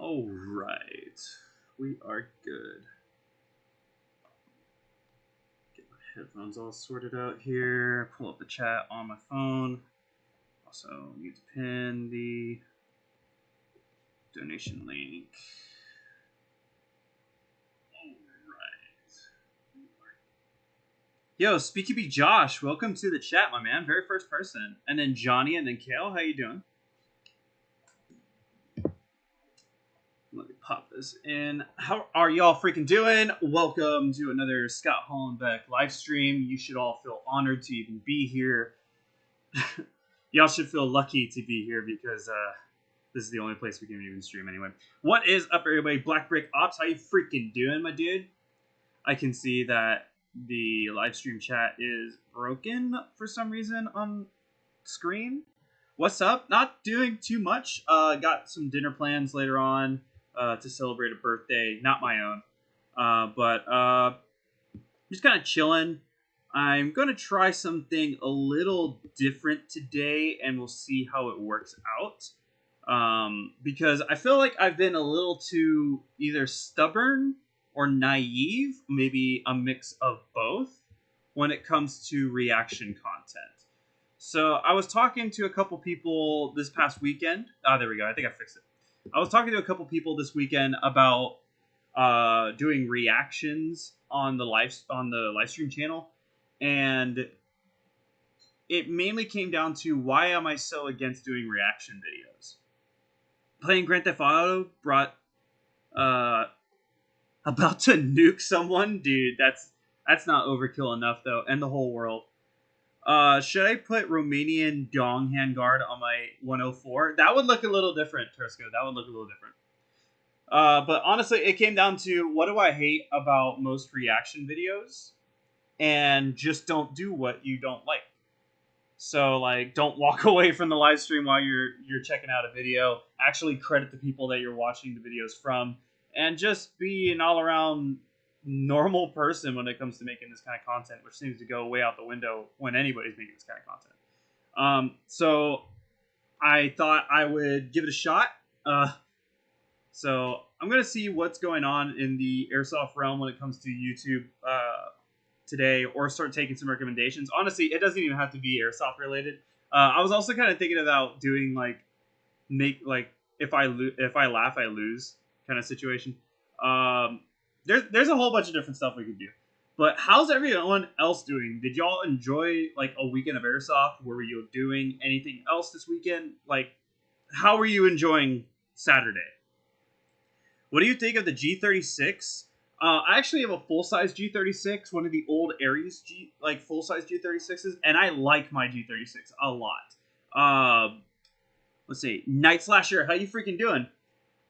All right, we are good. Get my headphones all sorted out here. Pull up the chat on my phone. Also, need to pin the donation link. All right. Yo, Speaky Josh, welcome to the chat, my man. Very first person. And then Johnny, and then Kale. How you doing? Let me pop this in. How are y'all freaking doing? Welcome to another Scott Hollenbeck live stream. You should all feel honored to even be here. Y'all should feel lucky to be here because this is the only place we can even stream anyway. What is up, everybody? Black Brick Ops, how you freaking doing, my dude? I can see that the live stream chat is broken for some reason on screen. What's up? Not doing too much. Got some dinner plans later on. To celebrate a birthday, not my own, but just kind of chilling. I'm going to try something a little different today, and we'll see how it works out, because I feel like I've been a little too either stubborn or naive, maybe a mix of both, when it comes to reaction content. So I was talking to a couple people this past weekend. There we go. I think I fixed it. I was talking to a couple people this weekend about doing reactions on the live stream channel, and it mainly came down to why am I so against doing reaction videos. Playing Grand Theft Auto brought about to nuke someone, dude. That's not overkill enough though, and the whole world. Should I put Romanian dong handguard on my 104? That would look a little different, Tursco. That would look a little different. But honestly, it came down to what do I hate about most reaction videos? And just don't do what you don't like. So, like, don't walk away from the live stream while you're checking out a video. Actually credit the people that you're watching the videos from. And just be an all-around normal person when it comes to making this kind of content, which seems to go way out the window when anybody's making this kind of content. So I thought I would give it a shot. So I'm gonna see what's going on in the airsoft realm when it comes to YouTube today, or start taking some recommendations. Honestly, it doesn't even have to be airsoft related. I was also kind of thinking about doing if I laugh I lose kind of situation. There's a whole bunch of different stuff we could do. But how's everyone else doing? Did y'all enjoy like a weekend of airsoft? Were you doing anything else this weekend? Like, how were you enjoying Saturday? What do you think of the G36? I actually have a full-size G36, one of the old Ares full-size G36s, and I like my G36 a lot. Let's see. Night Slasher, how you freaking doing?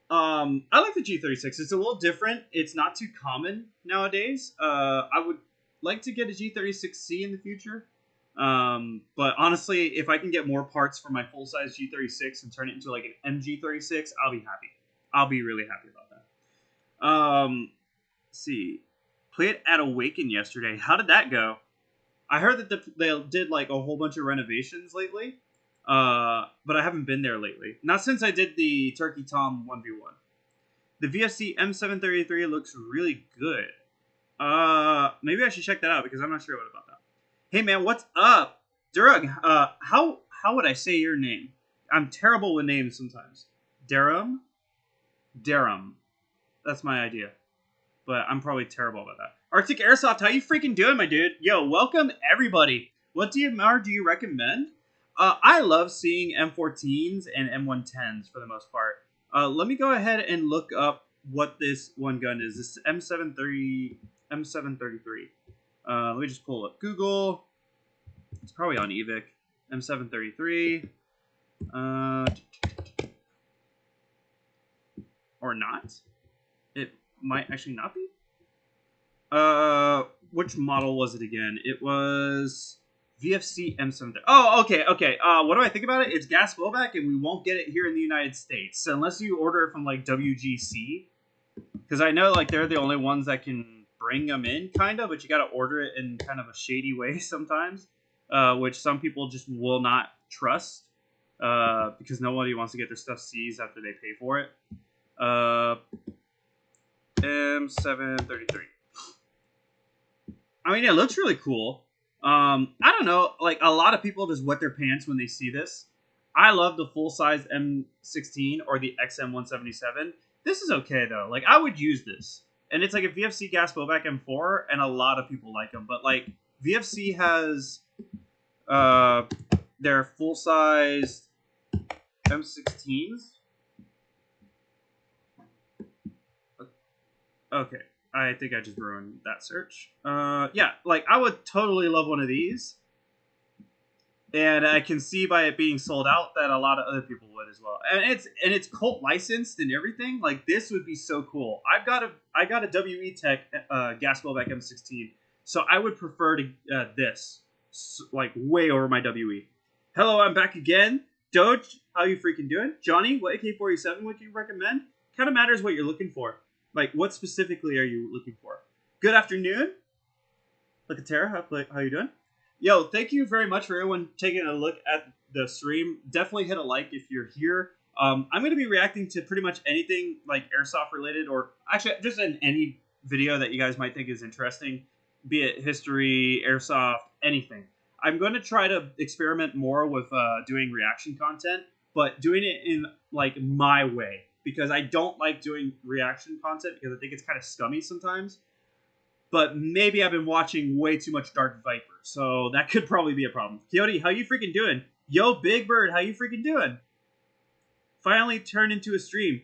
I like the G36. It's a little different. It's not too common nowadays. I would like to get a G36C in the future. But honestly, if I can get more parts for my full-size G36 and turn it into like an MG36, I'll be happy. I'll be really happy about that. Let's see. Played at Awaken yesterday. How did that go? I heard that they did like a whole bunch of renovations lately. But I haven't been there lately. Not since I did the Turkey Tom 1v1. The VFC M733 looks really good. Maybe I should check that out because I'm not sure what about that. Hey man, what's up? Durug, how would I say your name? I'm terrible with names sometimes. Darum? That's my idea. But I'm probably terrible about that. Arctic Airsoft, how you freaking doing, my dude? Yo, welcome everybody. What DMR do you recommend? I love seeing M14s and M110s for the most part. Let me go ahead and look up what this one gun is. This is M733. Let me just pull up Google. It's probably on eVic. M733. Or not. It might actually not be. Which model was it again? It was VFC M7. Oh, okay. What do I think about it? It's gas blowback, and we won't get it here in the United States. So unless you order it from like WGC, because I know like they're the only ones that can bring them in, kind of, but you got to order it in kind of a shady way sometimes, which some people just will not trust, because nobody wants to get their stuff seized after they pay for it. M733. I mean, it looks really cool. I don't know, like a lot of people just wet their pants when they see this. I love the full size M16 or the XM177. This is okay though. Like I would use this, and it's like a VFC gas blowback M4, and a lot of people like them. But like VFC has their full size M16s. Okay. I think I just ruined that search. Yeah, like I would totally love one of these, and I can see by it being sold out that a lot of other people would as well. And it's cult licensed and everything. Like this would be so cool. I got a WE Tech gas blowback M16, so I would prefer to this like way over my WE. Hello, I'm back again. Doge, how you freaking doing? Johnny, what AK-47 would you recommend? Kind of matters what you're looking for. Like, what specifically are you looking for? Good afternoon. Look at Tara. How you doing? Yo, thank you very much for everyone taking a look at the stream. Definitely hit a like if you're here. I'm going to be reacting to pretty much anything like airsoft related, or actually just in any video that you guys might think is interesting, be it history, airsoft, anything. I'm going to try to experiment more with doing reaction content, but doing it in like my way. Because I don't like doing reaction content because I think it's kind of scummy sometimes. But maybe I've been watching way too much Dark Viper, so that could probably be a problem. Coyote, how you freaking doing? Yo, Big Bird, how you freaking doing? Finally turned into a stream,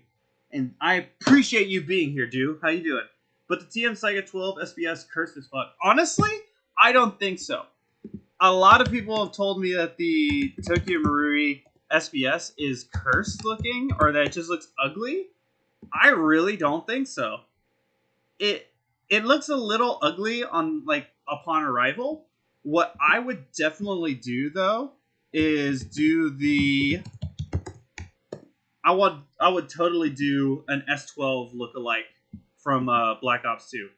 and I appreciate you being here, dude. How you doing? But the TM Saiga 12 SBS cursed as fuck. Honestly, I don't think so. A lot of people have told me that the Tokyo Marui SBS is cursed looking, or that it just looks ugly. I really don't think so. It looks a little ugly on like upon arrival. What I would definitely do though is do the I would totally do an S12 lookalike from Black Ops 2.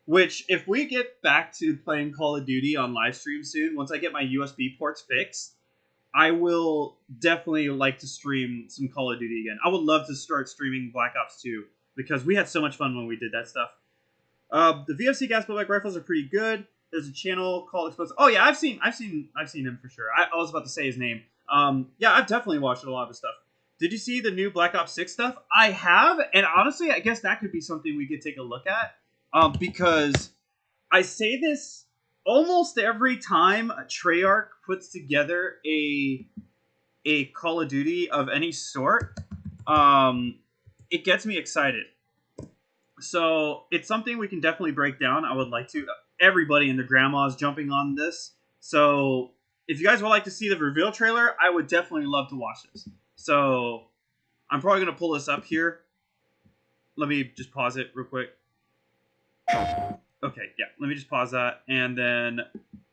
Which, if we get back to playing Call of Duty on live stream soon, once I get my USB ports fixed, I will definitely like to stream some Call of Duty again. I would love to start streaming Black Ops 2 because we had so much fun when we did that stuff. The VFC gas blowback rifles are pretty good. There's a channel called Explosive. Oh yeah, I've seen him for sure. I was about to say his name. Yeah, I've definitely watched a lot of his stuff. Did you see the new Black Ops 6 stuff? I have, and honestly, I guess that could be something we could take a look at. Because I say this almost every time Treyarch puts together a Call of Duty of any sort, it gets me excited. So it's something we can definitely break down. I would like to. Everybody and their grandmas jumping on this. So if you guys would like to see the reveal trailer, I would definitely love to watch this. So I'm probably going to pull this up here. Let me just pause it real quick. Okay, yeah, let me just pause that. And then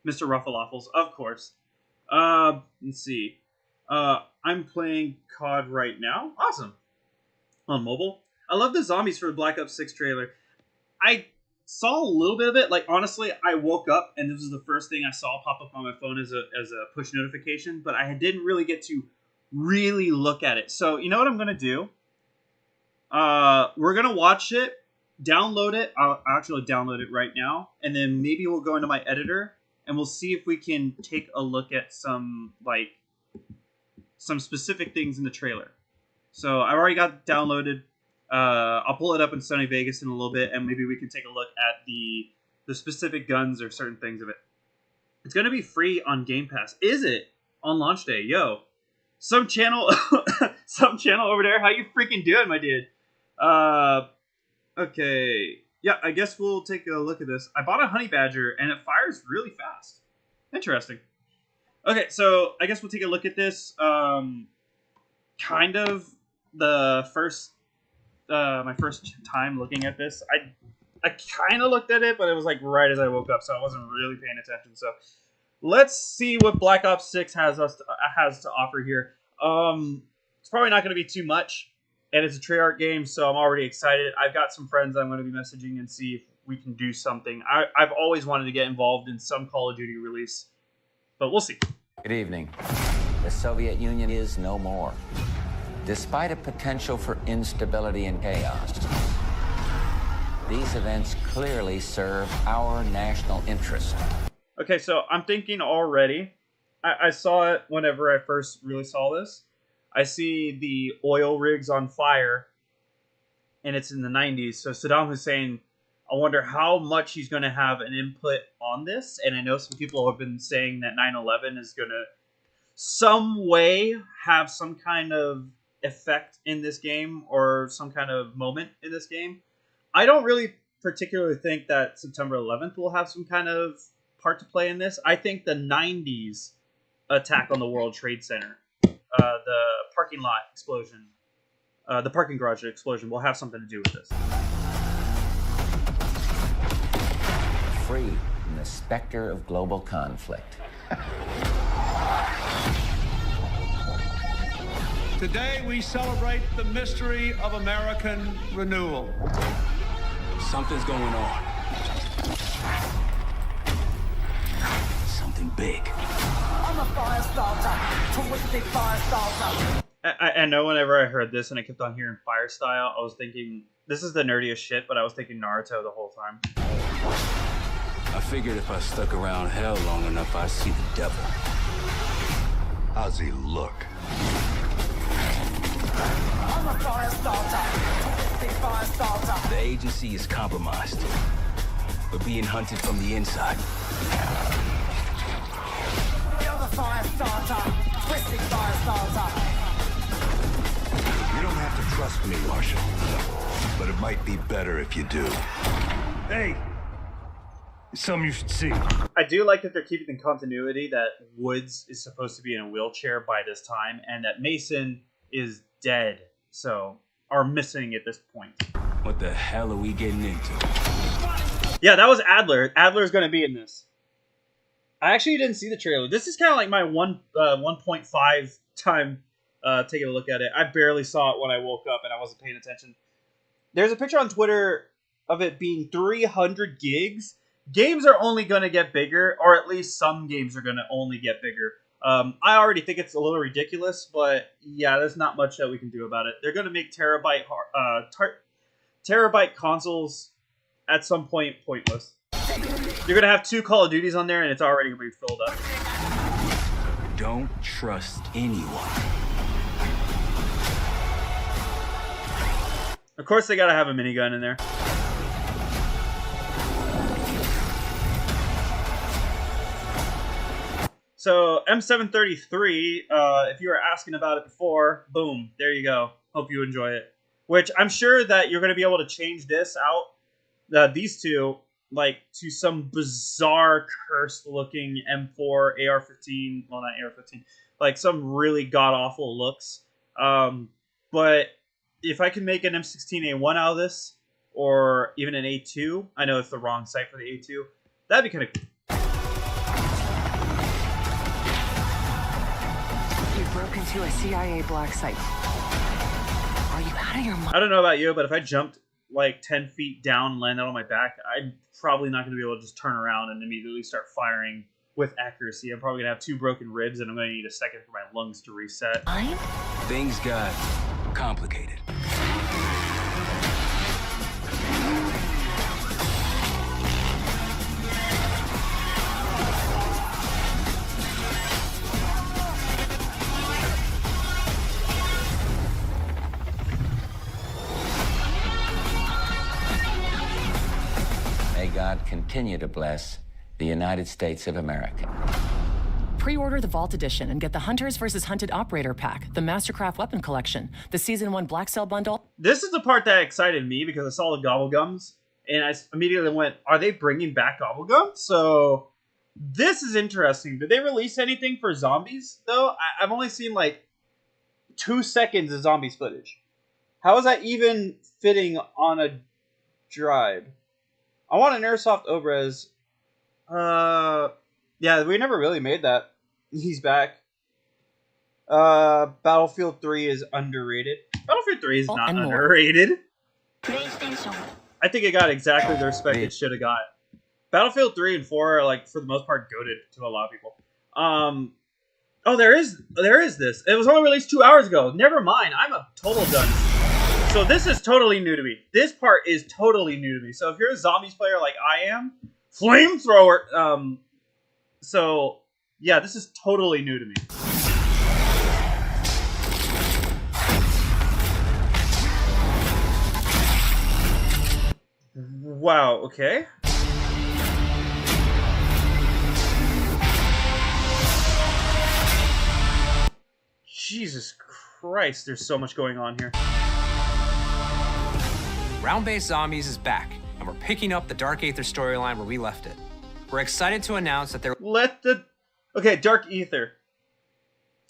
Mr. Ruffleaffles, of course. Let's see. I'm playing COD right now. Awesome. On mobile. I love the zombies for the Black Ops 6 trailer. I saw a little bit of it. Like, honestly, I woke up and this was the first thing I saw pop up on my phone as a push notification. But I didn't really get to really look at it. So, you know what I'm going to do? We're going to watch it. Download it. I'll actually download it right now, and then maybe we'll go into my editor and we'll see if we can take a look at some specific things in the trailer. So I've already got it downloaded. I'll pull it up in Sony Vegas in a little bit, and maybe we can take a look at the specific guns or certain things of it. It's gonna be free on Game Pass. Is it on launch day? Yo, some channel over there. How you freaking doing, my dude? Okay, yeah, I guess we'll take a look at this. I bought a honey badger, and it fires really fast. Interesting. Okay, so I guess we'll take a look at this. Kind of the first, my first time looking at this. I kind of looked at it, but it was like right as I woke up, so I wasn't really paying attention. So let's see what Black Ops 6 has to offer here. It's probably not going to be too much. And it's a Treyarch game, so I'm already excited. I've got some friends I'm going to be messaging and see if we can do something. I've always wanted to get involved in some Call of Duty release, but we'll see. Good evening. The Soviet Union is no more. Despite a potential for instability and chaos, these events clearly serve our national interest. Okay, so I'm thinking already. I saw it whenever I first really saw this. I see the oil rigs on fire, and it's in the 90s. So Saddam Hussein, I wonder how much he's going to have an input on this. And I know some people have been saying that 9/11 is going to some way have some kind of effect in this game or some kind of moment in this game. I don't really particularly think that September 11th will have some kind of part to play in this. I think the 90s attack on the World Trade Center, the parking lot explosion, the parking garage explosion will have something to do with this. Free from the specter of global conflict. Today we celebrate the mystery of American renewal. Something's going on. Something big. I'm a fire starter. Terrific fire starter. I know whenever I heard this and I kept on hearing fire style, I was thinking, this is the nerdiest shit, but I was thinking Naruto the whole time. I figured if I stuck around hell long enough, I'd see the devil. How's he look? I'm a fire starter. Terrific fire starter. The agency is compromised. We're being hunted from the inside. You're the fire starter. Twisted fire starter. You don't have to trust me, Marshal. But it might be better if you do. Hey, it's something you should see. I do like that they're keeping the continuity that Woods is supposed to be in a wheelchair by this time and that Mason is dead, so are missing at this point. What the hell are we getting into? Yeah, that was Adler. Adler's going to be in this. I actually didn't see the trailer. This is kind of like my 1.5 time taking a look at it. I barely saw it when I woke up and I wasn't paying attention. There's a picture on Twitter of it being 300 gigs. Games are only going to get bigger, or at least some games are going to only get bigger. I already think it's a little ridiculous, but yeah, there's not much that we can do about it. They're going to make terabyte consoles at some point pointless. You're going to have 2 Call of Duties on there, and it's already going to be filled up. Don't trust anyone. Of course, they got to have a minigun in there. So, M733, if you were asking about it before, boom, there you go. Hope you enjoy it. Which, I'm sure that you're going to be able to change this out, these two, like, to some bizarre, cursed-looking M4 AR-15, well, not AR-15, like, some really god-awful looks. But if I can make an M16A1 out of this, or even an A2, I know it's the wrong site for the A2, that'd be kind of cool. Broke into a CIA black site. Are you out of your mind? I don't know about you, but if I jumped like 10 feet down and landed on my back, I'm probably not going to be able to just turn around and immediately start firing with accuracy. I'm probably going to have 2 broken ribs, and I'm going to need a second for my lungs to reset. Things got complicated. May God continue to bless the United States of America. Pre-order the Vault Edition and get the Hunters vs. Hunted Operator Pack, the Mastercraft Weapon Collection, the Season 1 Black Cell Bundle. This is the part that excited me because I saw the Gobblegums, and I immediately went, are they bringing back Gobblegums? So, this is interesting. Did they release anything for zombies, though? I've only seen, like, 2 seconds of zombies footage. How is that even fitting on a drive? I want an Airsoft Obres. Yeah, we never really made that. He's back. Battlefield 3 is underrated. Battlefield 3 is not underrated. I think it got exactly the respect it should have got. Battlefield 3 and 4 are, like, for the most part, goated to a lot of people. Oh, Oh, there is this. It was only released 2 hours ago. Never mind. I'm a total dunce. So this is totally new to me. This part is totally new to me. So if you're a zombies player like I am, flamethrower. So yeah, this is totally new to me. Wow. Okay. Jesus Christ, there's so much going on here. Round-based Zombies is back, and we're picking up the Dark Aether storyline where we left it. We're excited to announce that Okay, Dark Aether.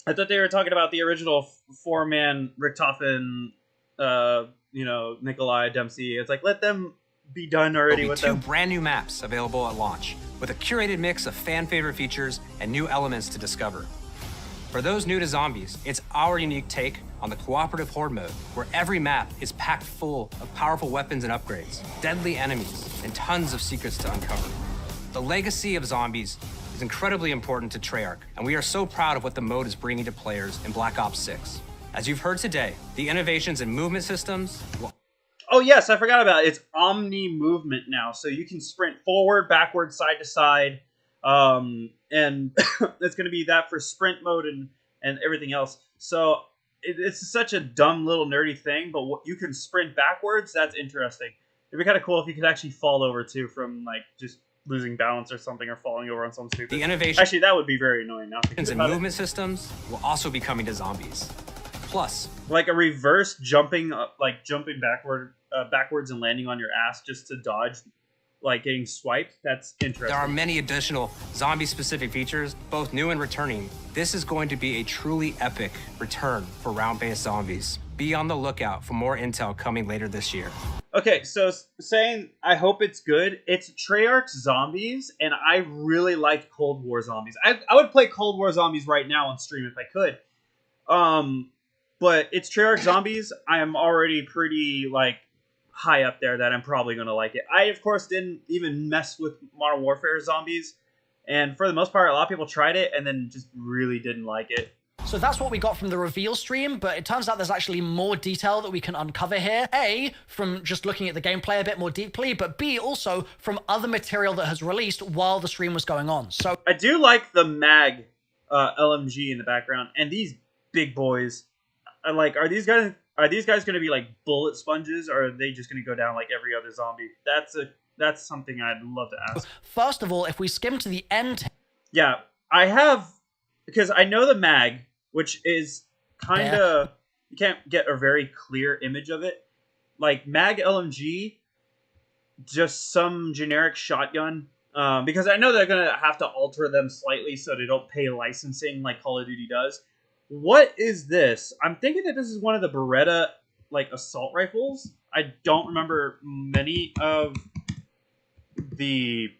I thought they were talking about the original four-man Richtofen, Nikolai Dempsey. It's like, let them be done already with them. Two brand new maps available at launch, with a curated mix of fan-favorite features and new elements to discover. For those new to Zombies, it's our unique take on the cooperative horde mode, where every map is packed full of powerful weapons and upgrades, deadly enemies, and tons of secrets to uncover. The legacy of Zombies is incredibly important to Treyarch, and we are so proud of what the mode is bringing to players in Black Ops 6. As you've heard today, the innovations in movement systems will... Oh yes, I forgot about it. It's omni movement now, so you can sprint forward, backward, side to side. And it's going to be that for sprint mode and everything else. So it's such a dumb little nerdy thing, but you can sprint backwards. That's interesting. It'd be kind of cool if you could actually fall over too from like just losing balance or something, or falling over on something stupid. The innovation actually, that would be very annoying. Now and movement systems will also be coming to Zombies. Plus, like a reverse jumping, backwards and landing on your ass just to dodge. Like getting swiped, that's interesting. There are many additional zombie-specific features, both new and returning. This is going to be a truly epic return for round-based Zombies. Be on the lookout for more intel coming later this year. Okay, so saying I hope it's good. It's Treyarch Zombies, and I really liked Cold War Zombies. I would play Cold War Zombies right now on stream if I could. But it's Treyarch Zombies. I am already pretty like high up there that I'm probably going to like it. I, of course, didn't even mess with Modern Warfare Zombies. And for the most part, a lot of people tried it and then just really didn't like it. So that's what we got from the reveal stream, but it turns out there's actually more detail that we can uncover here. A, from just looking at the gameplay a bit more deeply, but B, also from other material that has released while the stream was going on. So I do like the mag LMG in the background, and these big boys. Are these guys going to be like bullet sponges, or are they just going to go down like every other zombie? That's something I'd love to ask. First of all, if we skim to the end... Yeah, I have... Because I know the mag, which is kind of... You can't get a very clear image of it. Like, mag LMG, just some generic shotgun. Because I know they're going to have to alter them slightly so they don't pay licensing like Call of Duty does. What is this? I'm thinking that this is one of the Beretta, like, assault rifles. I don't remember many of the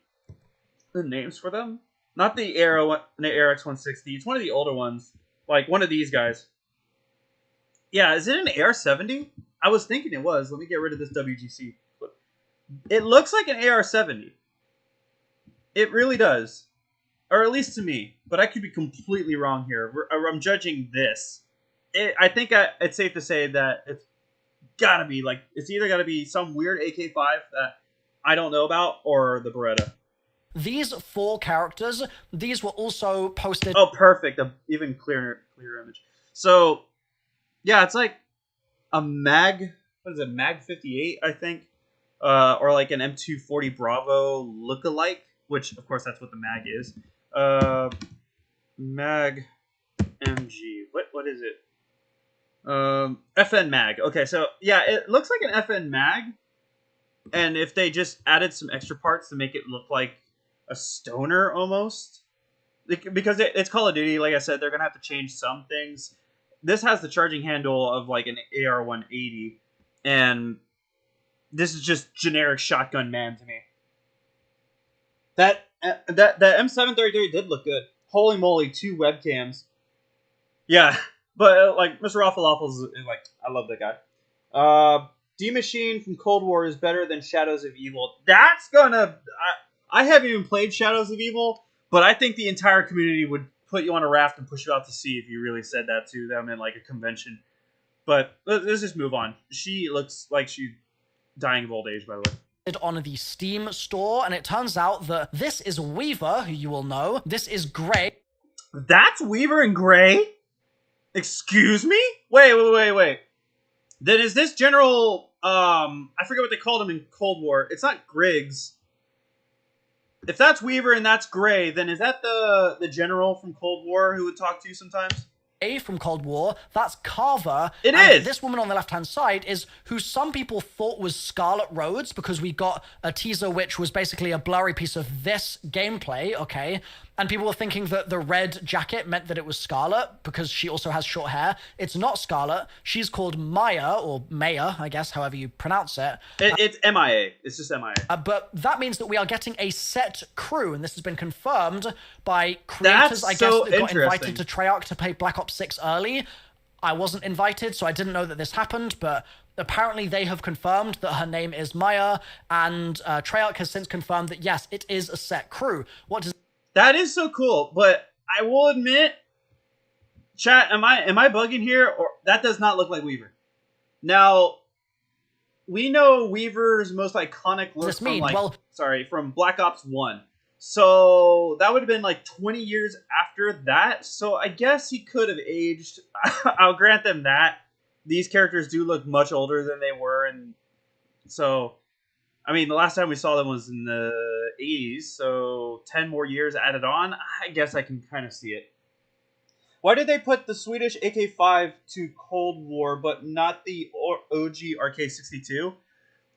names for them. Not the ARX-160. It's one of the older ones. Like, one of these guys. Yeah, is it an AR-70? I was thinking it was. Let me get rid of this WGC. It looks like an AR-70. It really does. Or at least to me. But I could be completely wrong here. I'm judging this. I think it's safe to say that it's gotta be, like, it's either gotta be some weird AK-5 that I don't know about, or the Beretta. These 4 characters, these were also posted... Oh, perfect. An even clearer image. So, yeah, it's like a mag... What is it? Mag 58, I think? Or like an M240 Bravo look-alike, which, of course, that's what the mag is. Mag MG. What is it? FN mag. Okay, so, yeah, it looks like an FN mag. And if they just added some extra parts to make it look like a stoner almost, because it's Call of Duty, like I said, they're gonna have to change some things. This has the charging handle of like an AR-180, and this is just generic shotgun man to me. That M733 did look good. Holy moly, 2 webcams. Yeah, but like Mr. Raffalafels is like, I love that guy. D-Machine from Cold War is better than Shadows of Evil. That's gonna... I haven't even played Shadows of Evil, but I think the entire community would put you on a raft and push you out to sea if you really said that to them in like a convention. But let's just move on. She looks like she's dying of old age, by the way. On the Steam store, and it turns out that this is Weaver, who you will know. This is Gray. That's Weaver and Gray? Excuse me? Wait. Then is this General, I forget what they called him in Cold War. It's not Griggs. If that's Weaver and that's Gray, then is that the General from Cold War who would talk to you sometimes? From Cold War, that's Carver. It is! This woman on the left-hand side is who some people thought was Scarlet Rhodes, because we got a teaser which was basically a blurry piece of this gameplay, okay? And people were thinking that the red jacket meant that it was Scarlet, because she also has short hair. It's not Scarlet. She's called Maya, or Maya, I guess, however you pronounce it. It's MIA. It's just MIA. But that means that we are getting a set crew, and this has been confirmed by creators, I guess, that got invited to Treyarch to play Black Ops 6 early. I wasn't invited, so I didn't know that this happened, but apparently they have confirmed that her name is Maya, and Treyarch has since confirmed that, yes, it is a set crew. What does... That is so cool, but I will admit, chat, am I bugging here? Or that does not look like Weaver. Now, we know Weaver's most iconic look from Black Ops 1. So that would have been like 20 years after that. So I guess he could have aged. I'll grant them that. These characters do look much older than they were, and so I mean, the last time we saw them was in the 80s, so 10 more years added on. I guess I can kind of see it. Why did they put the Swedish AK-5 to Cold War, but not the OG RK-62?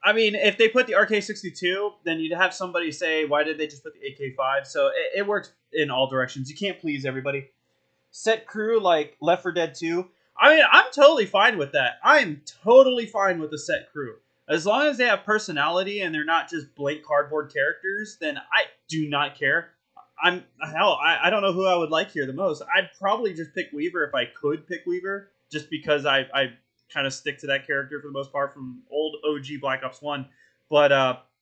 I mean, if they put the RK-62, then you'd have somebody say, why did they just put the AK-5? So it works in all directions. You can't please everybody. Set crew like Left 4 Dead 2. I mean, I'm totally fine with that. I'm totally fine with the set crew. As long as they have personality and they're not just blank cardboard characters, then I do not care. I don't know who I would like here the most. I'd probably just pick Weaver if I could pick Weaver, just because I kind of stick to that character for the most part from old OG Black Ops 1. But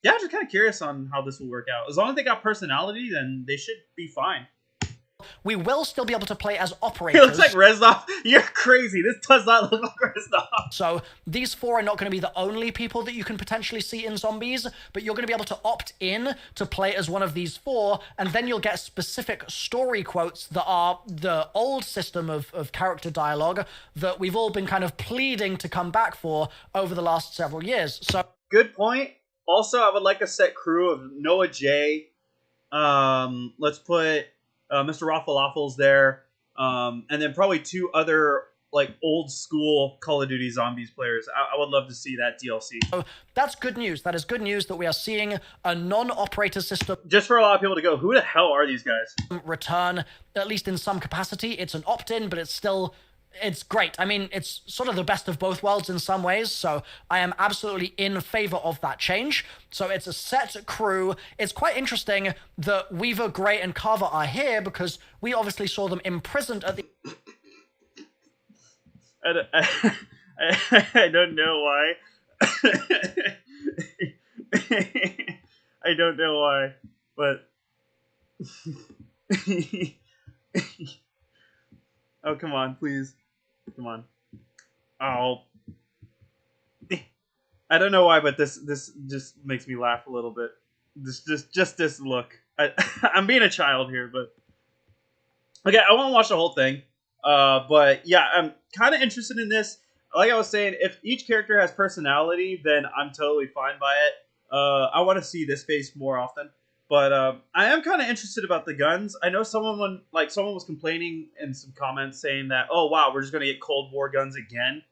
yeah, I'm just kind of curious on how this will work out. As long as they got personality, then they should be fine. We will still be able to play as operators. He looks like Reznov. You're crazy. This does not look like Reznov. So these four are not going to be the only people that you can potentially see in Zombies, but you're going to be able to opt in to play as one of these four, and then you'll get specific story quotes that are the old system of character dialogue that we've all been kind of pleading to come back for over the last several years. So good point. Also, I would like a set crew of Noah J. Let's put Mr. Raffalafels there, and then probably two other like old school Call of Duty Zombies players. I would love to see that DLC. So that's good news. That is good news that we are seeing a non-operator system. Just for a lot of people to go, who the hell are these guys? Return, at least in some capacity. It's an opt-in, but it's great. I mean, it's sort of the best of both worlds in some ways, so I am absolutely in favor of that change. So it's a set crew. It's quite interesting that Weaver, Gray, and Carver are here because we obviously saw them imprisoned at the... I don't know why. I don't know why, but... Oh, come on, please. Come on. Oh. I don't know why, but this just makes me laugh a little bit. Just this look. I'm being a child here, but... Okay, I won't watch the whole thing. But yeah, I'm kind of interested in this. Like I was saying, if each character has personality, then I'm totally fine by it. I want to see this face more often. But I am kind of interested about the guns. I know someone was complaining in some comments saying that, oh wow, we're just going to get Cold War guns again.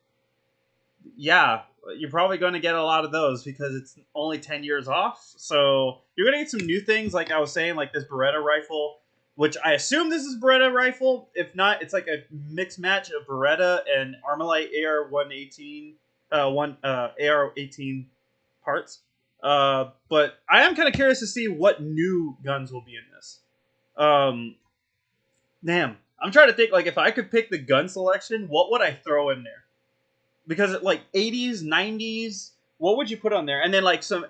Yeah, you're probably going to get a lot of those because it's only 10 years off. So you're going to get some new things, like I was saying, like this Beretta rifle, which I assume this is Beretta rifle. If not, it's like a mixed match of Beretta and Armalite AR-118, AR-18 parts. But I am kind of curious to see what new guns will be in this. Damn, I'm trying to think, like, if I could pick the gun selection, what would I throw in there? Because, like, 80s, 90s, what would you put on there? And then, like, some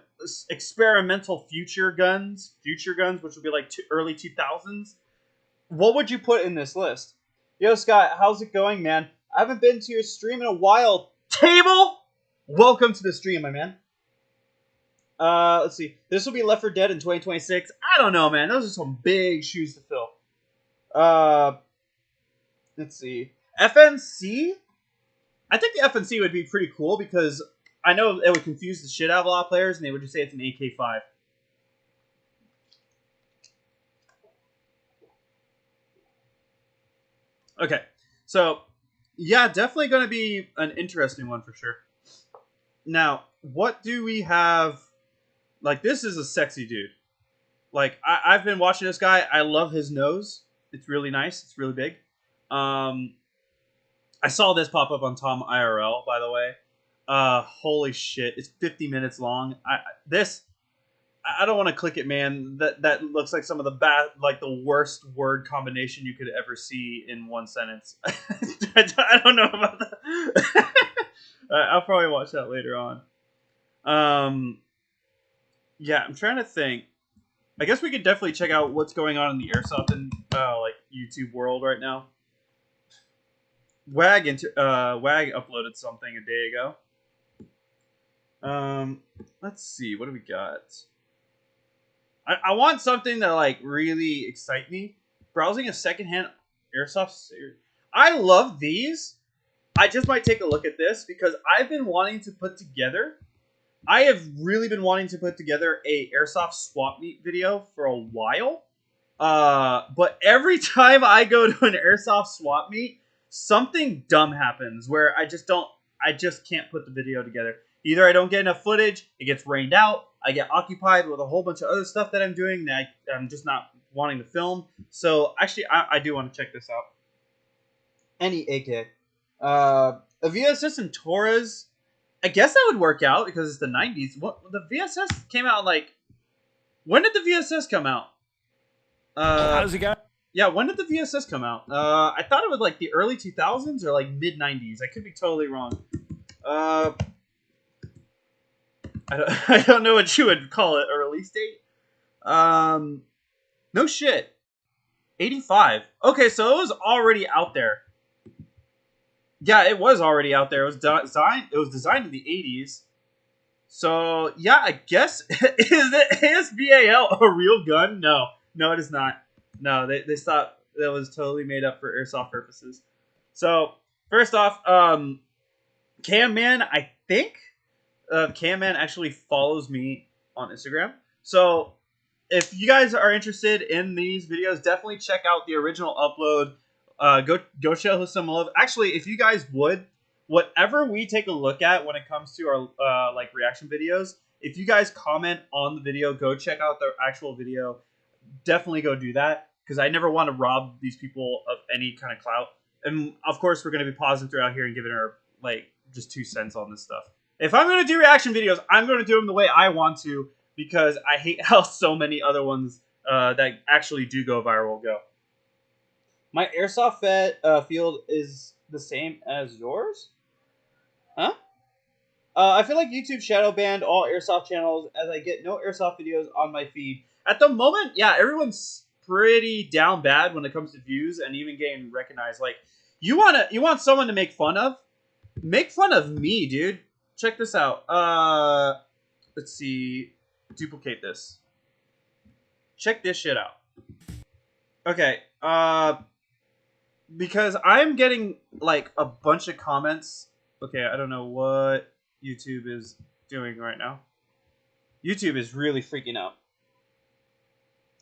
experimental future guns, which would be, like, early 2000s. what would you put in this list? Yo, Scott, how's it going, man? I haven't been to your stream in a while. Table, welcome to the stream, my man. Let's see. This will be Left 4 Dead in 2026. I don't know, man. Those are some big shoes to fill. Let's see. FNC? I think the FNC would be pretty cool because I know it would confuse the shit out of a lot of players and they would just say it's an AK-5. Okay. So, yeah, definitely going to be an interesting one for sure. Now, what do we have? Like, this is a sexy dude. Like, I've been watching this guy. I love his nose. It's really nice. It's really big. I saw this pop up on Tom IRL, by the way. Holy shit. It's 50 minutes long. I don't want to click it, man. That looks like some of the the worst word combination you could ever see in one sentence. I don't know about that. I'll probably watch that later on. Yeah, I'm trying to think. I guess we could definitely check out what's going on in the Airsoft and YouTube world right now. WAG uploaded something a day ago. Let's see, what do we got? I want something that like really excite me. Browsing a secondhand Airsoft series. I love these. I just might take a look at this because I've been wanting to put together. I have really been wanting to put together a Airsoft swap meet video for a while. But every time I go to an Airsoft swap meet, something dumb happens where I just can't put the video together. Either I don't get enough footage, it gets rained out, I get occupied with a whole bunch of other stuff that I'm doing that I'm just not wanting to film. So actually, I do want to check this out. Any AK. A VSS and Torres. I guess that would work out because it's the 90s. What the VSS came out like? When did the VSS come out? How's it going? Yeah, when did the VSS come out? I thought it was like the early 2000s or like mid 90s. I could be totally wrong. I don't know what you would call it, a release date. No shit. 85. Okay, so it was already out there. Yeah, it was already out there. It was designed in the 80s. So, yeah, I guess is the ASBAL a real gun? No, it is not. No, they thought that was totally made up for airsoft purposes. So, first off, Cam Man, I think Cam Man actually follows me on Instagram. So, if you guys are interested in these videos, definitely check out the original upload. Go show some love. Actually, if you guys would, whatever we take a look at when it comes to our reaction videos, if you guys comment on the video, go check out the actual video. Definitely go do that because I never want to rob these people of any kind of clout. And of course, we're going to be pausing throughout here and giving our just 2 cents on this stuff. If I'm going to do reaction videos, I'm going to do them the way I want to because I hate how so many other ones that actually do go viral go. My airsoft field is the same as yours? Huh? I feel like YouTube shadow banned all airsoft channels as I get no airsoft videos on my feed. At the moment, yeah, everyone's pretty down bad when it comes to views and even getting recognized. Like, you want someone to make fun of? Make fun of me, dude. Check this out. Let's see. Duplicate this. Check this shit out. Okay, because I'm getting like a bunch of comments. Okay, I don't know what YouTube is doing right now. YouTube is really freaking out.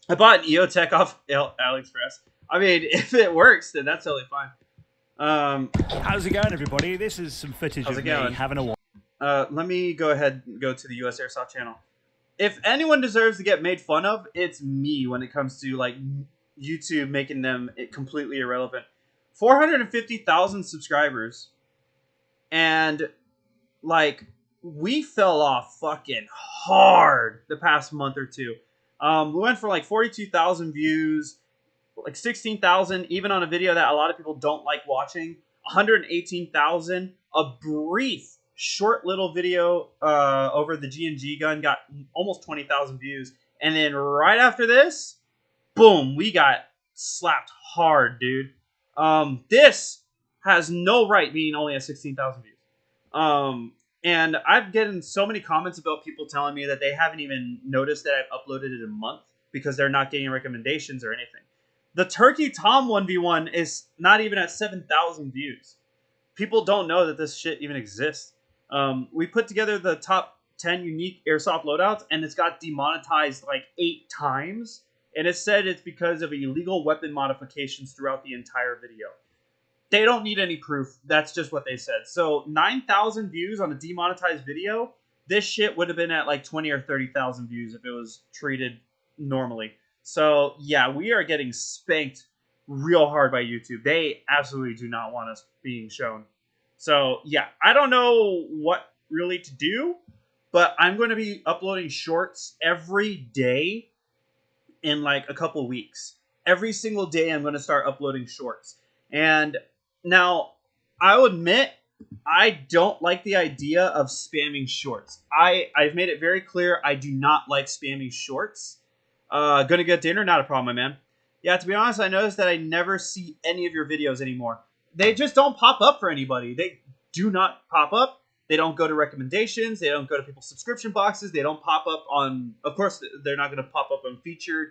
I bought an EOTech off AliExpress. I mean, if it works, then that's totally fine. How's it going, everybody? This is some footage of me having a walk. Let me go ahead and go to the US Airsoft channel. If anyone deserves to get made fun of, it's me when it comes to like YouTube making them completely irrelevant. 450,000 subscribers, and like we fell off fucking hard the past month or two. We went from like 42,000 views, like 16,000, even on a video that a lot of people don't like watching. 118,000. A brief, short little video over the G&G gun got almost 20,000 views, and then right after this, boom, we got slapped hard, dude. This has no right being only at 16,000 views. And I've gotten so many comments about people telling me that they haven't even noticed that I've uploaded it a month because they're not getting recommendations or anything. The Turkey Tom 1v1 is not even at 7,000 views. People don't know that this shit even exists. We put together the top 10 unique airsoft loadouts, and it's got demonetized like 8 times. And it said it's because of illegal weapon modifications throughout the entire video. They don't need any proof. That's just what they said. So 9,000 views on a demonetized video, this shit would have been at like 20 or 30,000 views if it was treated normally. So yeah, we are getting spanked real hard by YouTube. They absolutely do not want us being shown. So yeah, I don't know what really to do, but I'm going to be uploading shorts every day in like a couple weeks. Every single day I'm going to start uploading shorts. And now, I'll admit, I don't like the idea of spamming shorts. I've made it very clear I do not like spamming shorts. Gonna get dinner? Not a problem, my man. Yeah, to be honest, I noticed that I never see any of your videos anymore. They just don't pop up for anybody. They do not pop up. They don't go to recommendations. They don't go to people's subscription boxes. They don't pop up on... Of course, they're not going to pop up on featured.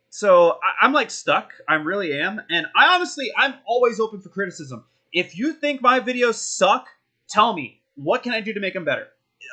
So I'm like stuck. I really am. And I'm always open for criticism. If you think my videos suck, tell me. What can I do to make them better?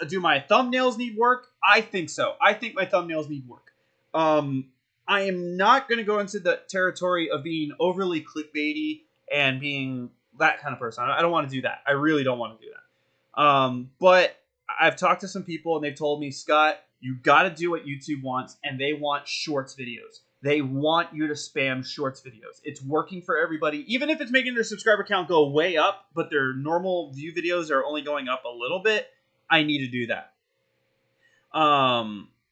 Do my thumbnails need work? I think so. I think my thumbnails need work. I am not going to go into the territory of being overly clickbaity and being that kind of person. I don't want to do that. I really don't want to do that. But I've talked to some people and they've told me, Scott, you got to do what YouTube wants, and they want shorts videos. They want you to spam shorts videos. It's working for everybody. Even if it's making their subscriber count go way up, but their normal view videos are only going up a little bit, I need to do that.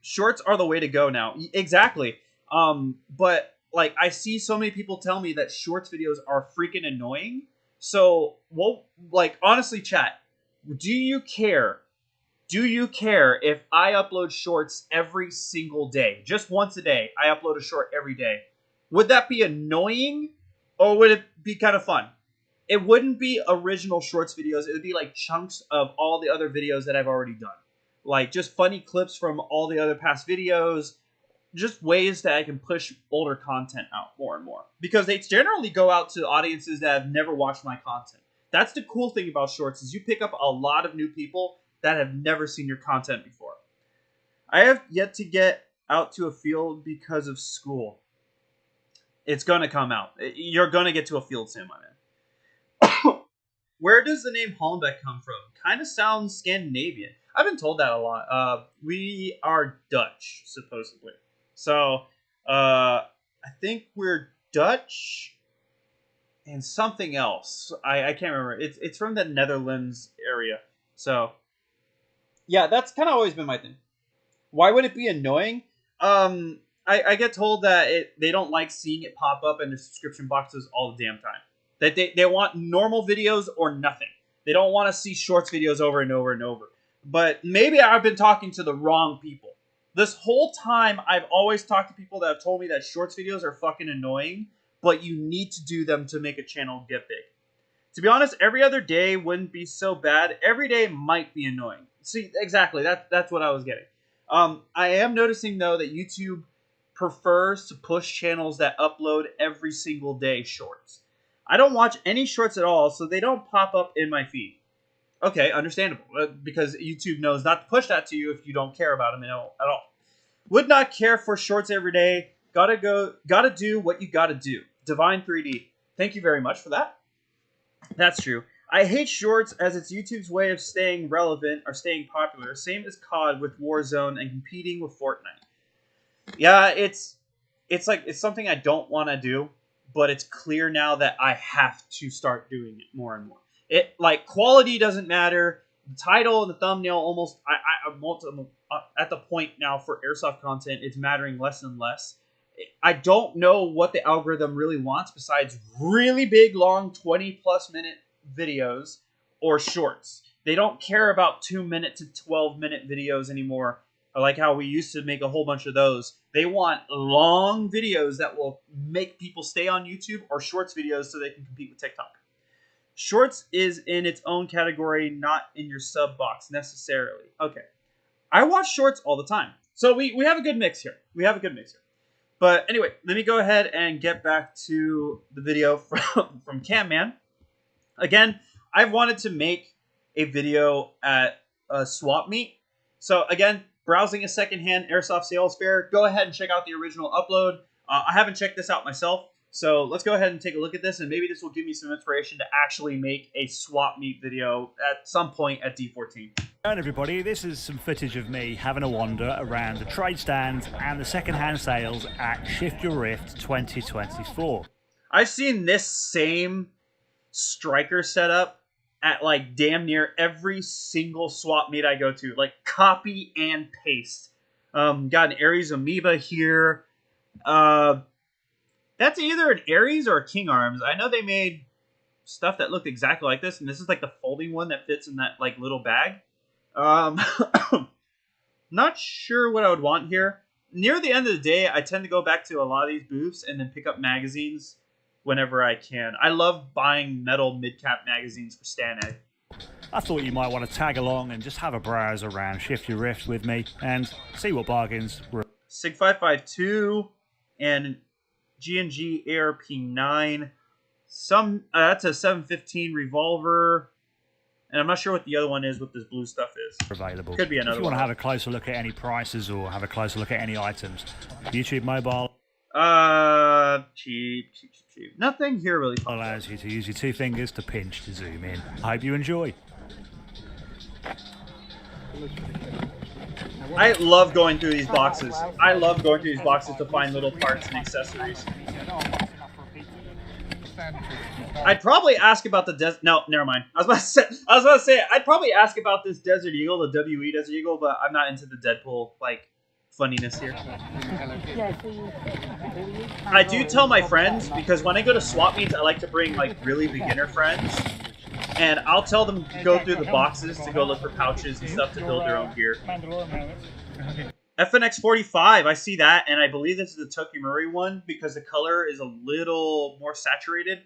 Shorts are the way to go now. Exactly. But like I see so many people tell me that shorts videos are freaking annoying. So, well, like honestly, chat, do you care? Do you care if I upload shorts every single day? Just once a day, I upload a short every day. Would that be annoying, or would it be kind of fun? It wouldn't be original shorts videos. It would be like chunks of all the other videos that I've already done. Like just funny clips from all the other past videos. Just ways that I can push older content out more and more. Because they generally go out to audiences that have never watched my content. That's the cool thing about shorts, is you pick up a lot of new people that have never seen your content before. I have yet to get out to a field because of school. It's going to come out. You're going to get to a field soon, my man. Where does the name Hollenbeck come from? Kind of sounds Scandinavian. I've been told that a lot. We are Dutch, supposedly. So, I think we're Dutch and something else. I can't remember. It's from the Netherlands area. So, yeah, that's kind of always been my thing. Why would it be annoying? I get told that they don't like seeing it pop up in their subscription boxes all the damn time. That they want normal videos or nothing. They don't want to see shorts videos over and over and over. But maybe I've been talking to the wrong people. This whole time, I've always talked to people that have told me that shorts videos are fucking annoying, but you need to do them to make a channel get big. To be honest, every other day wouldn't be so bad. Every day might be annoying. See, exactly. That's what I was getting. I am noticing, though, that YouTube prefers to push channels that upload every single day shorts. I don't watch any shorts at all, so they don't pop up in my feed. Okay, understandable. Because YouTube knows not to push that to you if you don't care about them at all. Would not care for shorts every day. Gotta do what you gotta do. Divine 3D. Thank you very much for that. That's true. I hate shorts as it's YouTube's way of staying relevant or staying popular. Same as COD with Warzone and competing with Fortnite. Yeah, it's something I don't want to do, but it's clear now that I have to start doing it more and more. It like quality doesn't matter. The title and the thumbnail almost I'm at the point now for airsoft content, it's mattering less and less. I don't know what the algorithm really wants besides really big, long, 20+ minute videos or shorts. They don't care about 2-minute to 12-minute videos anymore. like how we used to make a whole bunch of those. They want long videos that will make people stay on YouTube, or shorts videos so they can compete with TikTok. Shorts is in its own category, not in your sub box necessarily. Okay. I watch shorts all the time. So we have a good mix here. But anyway, let me go ahead and get back to the video from Cam Man. Again, I've wanted to make a video at a swap meet. So again, browsing a secondhand airsoft sales fair, go ahead and check out the original upload. I haven't checked this out myself, so let's go ahead and take a look at this, and maybe this will give me some inspiration to actually make a swap meet video at some point at D14. Hello everybody, this is some footage of me having a wander around the trade stands and the second-hand sales at Shift Your Rift 2024. I've seen this same striker setup at like damn near every single swap meet I go to. Like copy and paste. Got an Ares Amoeba here. That's either an Ares or a King Arms. I know they made stuff that looked exactly like this, and this is like the folding one that fits in that like little bag. Not sure what I would want here. Near the end of the day, I tend to go back to a lot of these booths and then pick up magazines whenever I can. I love buying metal mid-cap magazines for Stanag. I thought you might want to tag along and just have a browse around Shift Your Rift with me and see what bargains were. SIG 552 and G&G ARP9. That's a 715 revolver. And I'm not sure what the other one is, what this blue stuff is. Available. Could be another one. If you want to have a closer look at any prices or have a closer look at any items, YouTube Mobile cheap. Nothing here really allows you to use your two fingers to pinch to zoom in. I hope you enjoy. I love going through these boxes. To find little parts and accessories. I'd probably ask about the no, never mind. I was about to say I'd probably ask about this Desert Eagle, the WE Desert Eagle, but I'm not into the Deadpool like funniness here. I do tell my friends, because when I go to swap meets, I like to bring like really beginner friends, and I'll tell them to go through the boxes to go look for pouches and stuff to build their own gear. FNX 45, I see that, and I believe this is the Tokimori one because the color is a little more saturated.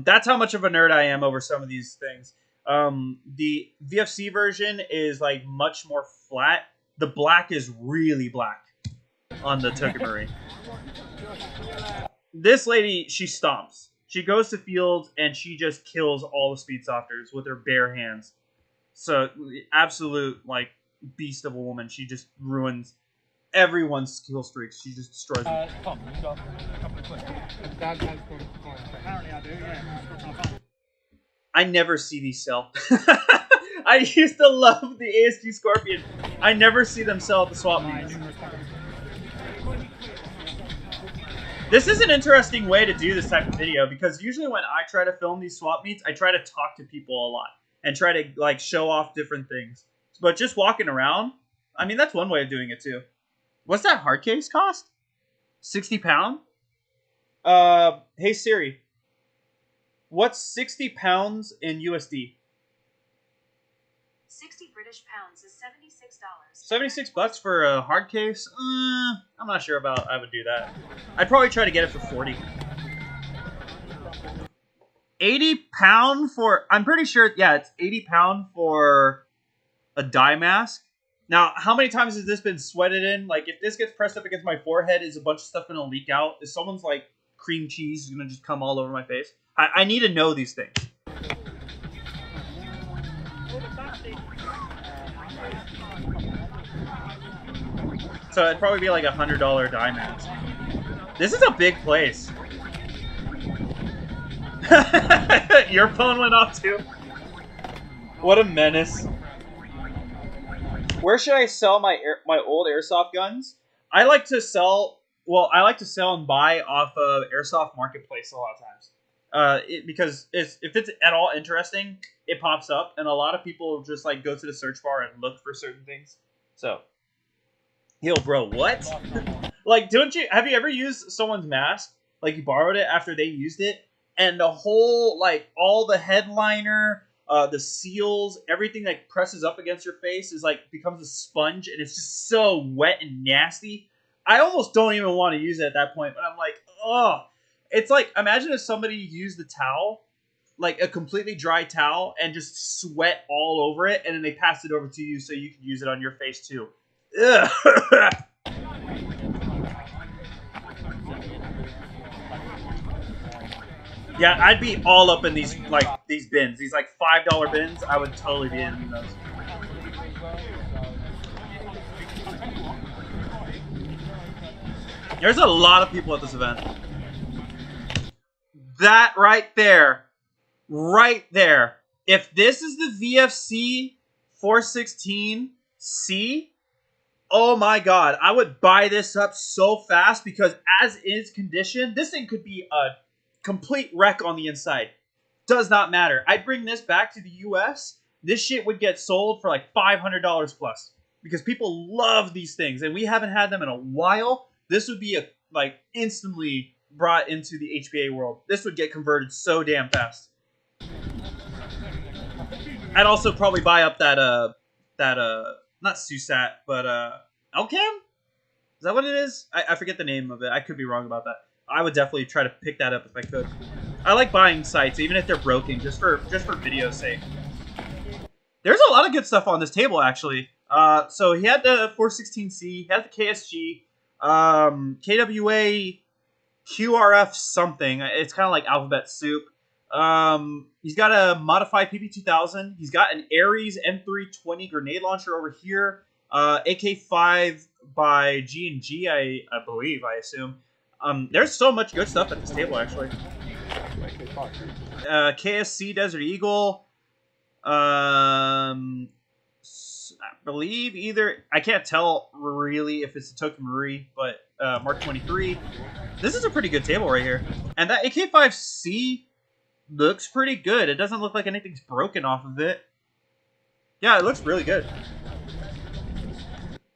That's how much of a nerd I am over some of these things. The VFC version is like much more flat. The black is really black on the Tokimori. This lady, she stomps. She goes to fields and she just kills all the speed softers with her bare hands. So, absolute, like, beast of a woman. She just ruins everyone's kill streaks. She just destroys them. I never see these sell. I used to love the ASG Scorpion. I never see them sell at the swap meets. This is an interesting way to do this type of video, because usually when I try to film these swap meets, I try to talk to people a lot and try to like show off different things. But just walking around, I mean, that's one way of doing it too. What's that hard case cost? 60 pound? Hey Siri, what's 60 pounds in USD? 60 British pounds is $76. 76 bucks for a hard case? I'm not sure about I would do that. I'd probably try to get it for 40. 80 pound for, I'm pretty sure, yeah, it's 80 pound for a dye mask. Now, how many times has this been sweated in? Like, if this gets pressed up against my forehead, is a bunch of stuff going to leak out? Is someone's, like, cream cheese going to just come all over my face? I need to know these things. So it'd probably be like $100 dye mask. This is a big place. Your phone went off too? What a menace. Where should I sell my old airsoft guns? I like to sell and buy off of Airsoft Marketplace a lot of times. Because if it's at all interesting, it pops up, and a lot of people just like go to the search bar and look for certain things. So, yo, bro, what? Like, have you ever used someone's mask? Like, you borrowed it after they used it, and the whole, like, all the headliner, The seals, everything that presses up against your face is like becomes a sponge, and it's just so wet and nasty. I almost don't even want to use it at that point, but I'm like, oh, it's like imagine if somebody used the towel, like a completely dry towel, and just sweat all over it, and then they pass it over to you so you can use it on your face too. Ugh. Yeah, I'd be all up in these bins. These like $5 bins. I would totally be in those. There's a lot of people at this event. That right there. If this is the VFC 416C, oh my god, I would buy this up so fast because as is condition, this thing could be a complete wreck on the inside. Does not matter. I'd bring this back to the US. This shit would get sold for like $500 plus because people love these things and we haven't had them in a while. This would be like instantly brought into the HBA world. This would get converted so damn fast. I'd also probably buy up that not SUSAT, but LCAM? Is that what it is? I forget the name of it. I could be wrong about that. I would definitely try to pick that up if I could. I like buying sites, even if they're broken, just for video's sake. There's a lot of good stuff on this table, actually. So he had the 416C, he had the KSG, KWA, QRF something. It's kind of like alphabet soup. He's got a modified PP2000. He's got an Ares M320 grenade launcher over here. AK-5 by G&G, I believe, I assume. There's so much good stuff at this table, actually. KSC Desert Eagle. I believe either... I can't tell really if it's a Tokamuri, but Mark 23. This is a pretty good table right here. And that AK-5C looks pretty good. It doesn't look like anything's broken off of it. Yeah, it looks really good.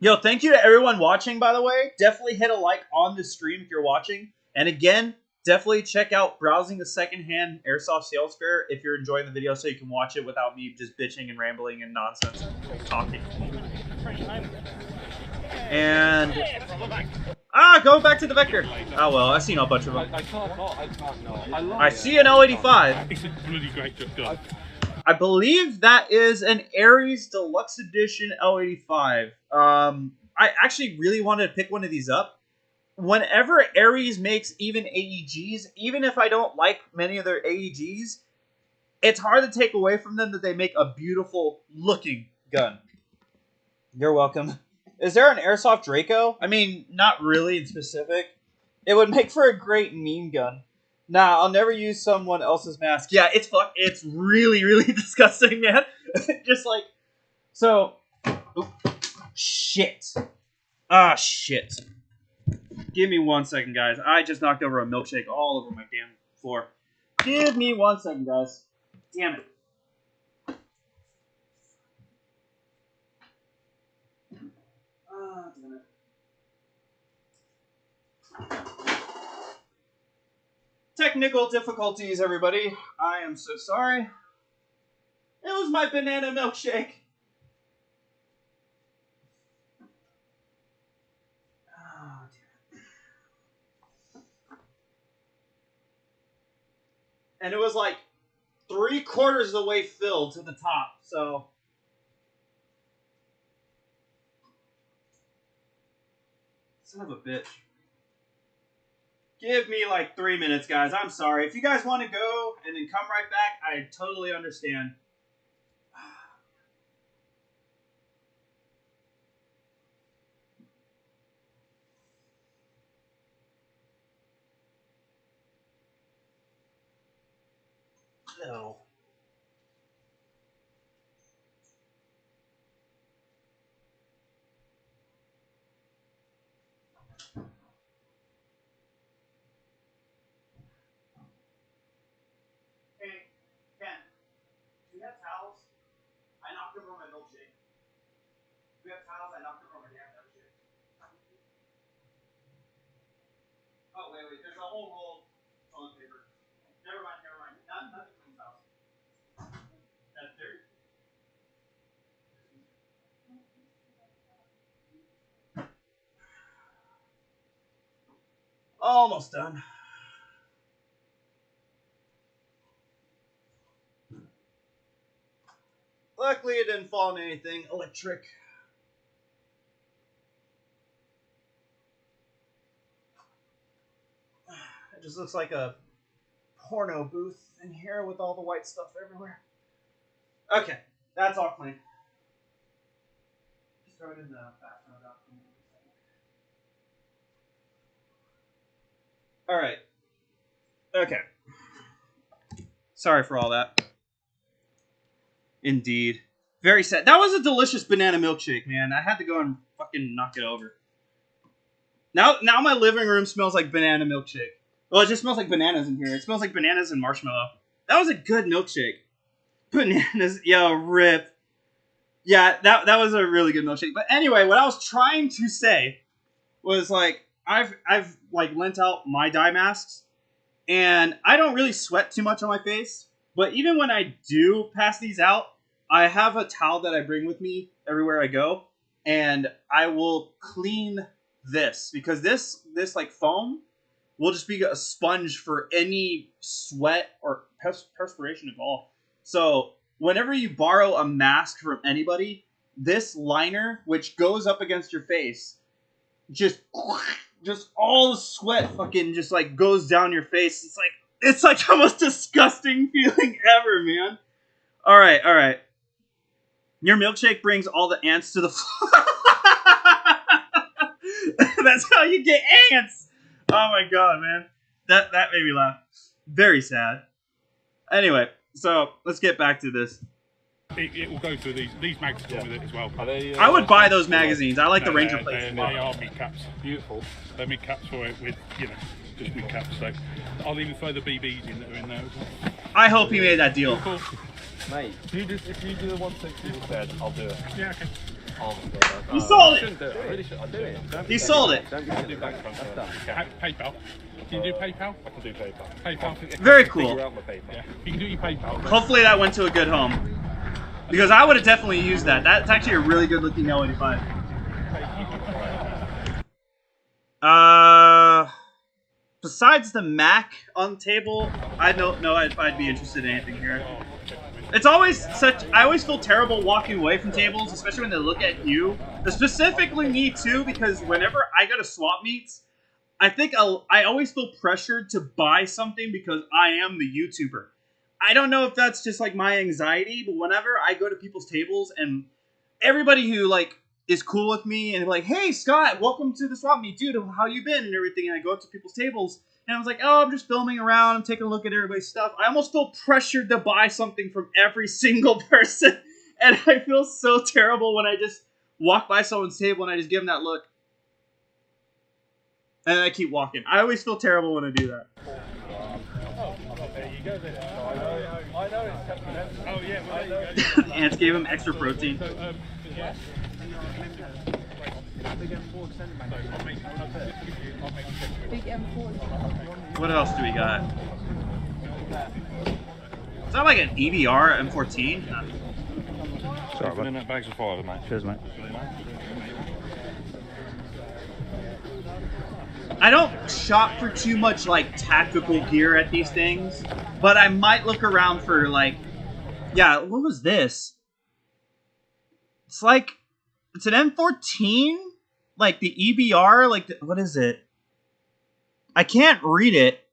Yo, thank you to everyone watching, by the way. Definitely hit a like on this stream if you're watching. And again, definitely check out Browsing the Secondhand Airsoft Sales Fair if you're enjoying the video so you can watch it without me just bitching and rambling and nonsense talking. And... going back to the Vector. Oh, well, I've seen a bunch of them. I see an L85. It's a bloody great gun. I believe that is an Ares Deluxe Edition L85. I actually really wanted to pick one of these up. Whenever Ares makes even AEGs, even if I don't like many of their AEGs, it's hard to take away from them that they make a beautiful looking gun. You're welcome. Is there an Airsoft Draco? I mean, not really in specific. It would make for a great meme gun. Nah, I'll never use someone else's mask. Yeah, it's really, really disgusting, man. Just like... So... Oop, shit. Ah, shit. Give me 1 second, guys. I just knocked over a milkshake all over my damn floor. Give me 1 second, guys. Damn it. Ah, damn it. Technical difficulties, everybody. I am so sorry. It was my banana milkshake. Oh, and it was like 3/4 of the way filled to the top, so... Son of a bitch. Give me like 3 minutes, guys. I'm sorry. If you guys want to go and then come right back, I totally understand. No. Hey, Ken, do you have towels? I knocked over my milkshake. Do you have towels? I knocked over my damn milkshake. Oh, wait. There's a whole roll of toilet paper. Never mind. Not the clean towels. That's Almost done. Luckily, it didn't fall into anything electric. It just looks like a porno booth in here with all the white stuff everywhere. Okay, that's all clean. Just throw it in the bathroom. All right. Okay. Sorry for all that. Indeed. Very sad. That was a delicious banana milkshake, man. I had to go and fucking knock it over. Now my living room smells like banana milkshake. Well, it just smells like bananas in here. It smells like bananas and marshmallow. That was a good milkshake. Bananas. Yo, rip. Yeah, that was a really good milkshake. But anyway, what I was trying to say was, like, I've like lent out my dye masks, and I don't really sweat too much on my face. But even when I do pass these out, I have a towel that I bring with me everywhere I go, and I will clean this because this like foam will just be a sponge for any sweat or perspiration at all. So whenever you borrow a mask from anybody, this liner, which goes up against your face, just all the sweat fucking just like goes down your face. It's like the most disgusting feeling ever, man. All right. Your milkshake brings all the ants to the floor. That's how you get ants. Oh my god, man. That made me laugh. Very sad. Anyway, so let's get back to this. It will go through these magazines with it as well. I would buy those magazines. I like the Ranger plates. They are mid caps. Beautiful. They're mid caps for it with, just mid caps. So I'll even throw the BBs in that are in there as well. I hope he made that deal. Mate, if you do the 160 instead, I'll do it. Yeah, okay. You sold it! I really should. I'll do it. He sold it. Don't do bank transfer. PayPal. Can you do PayPal? I can do PayPal. PayPal. Very cool. Yeah, you can do your PayPal. Hopefully that went to a good home. Because I would have definitely used that. That's actually a really good looking L85. Besides the Mac on the table, I don't know if I'd be interested in anything here. It's always I always feel terrible walking away from tables, especially when they look at you. Specifically me too, because whenever I go to swap meets, I think I always feel pressured to buy something because I am the YouTuber. I don't know if that's just like my anxiety, but whenever I go to people's tables and everybody who like is cool with me and like, hey Scott, welcome to the swap meet, dude, how you been and everything, and I go up to people's tables and I was like, oh, I'm just filming around, I'm taking a look at everybody's stuff. I almost feel pressured to buy something from every single person, and I feel so terrible when I just walk by someone's table and I just give them that look and then I keep walking. I always feel terrible when I do that. There you go then. I know it's Chattin. Oh yeah, well, there you go. The ants gave him extra protein. So, yeah. What else do we got? Is that like an EBR M14? No. Sorry, in that bags of 5, mate. Cheers, mate. I don't shop for too much like tactical gear at these things, but I might look around for like, yeah, what was this? It's like, it's an M14, like the EBR, like what is it? I can't read it.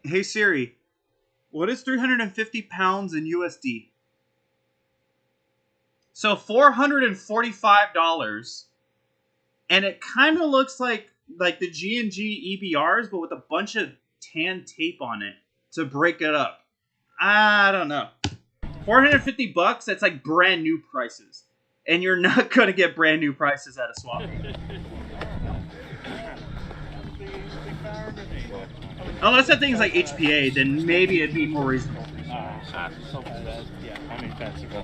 Hey Siri, what is 350 pounds in USD? So $445. And it kind of looks like the G&G EBRs, but with a bunch of tan tape on it to break it up. I don't know. $450, that's like brand new prices. And you're not going to get brand new prices at a swap meet. Unless that thing's like HPA, then maybe it'd be more reasonable.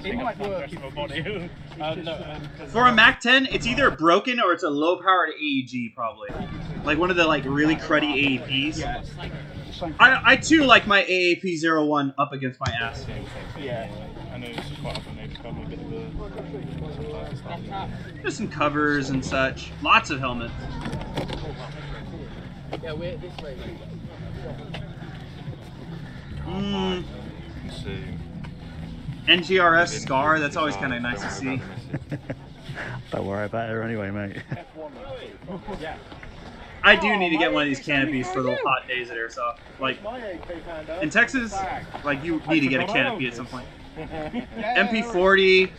It might work. For a Mac 10, it's either broken or it's a low-powered AEG, probably. Like one of the like really cruddy AAPs. I too like my AAP-01 up against my ass. Yeah, I know it's quite often they become a bit of a... There's some covers and such. Lots of helmets. Yeah, we're this way. NGRS Scar, that's always kind of nice to see. Don't worry about her anyway, mate. I do need to get one of these canopies for the hot days at Airsoft. Like, in Texas, like, you need to get a canopy at some point. MP40,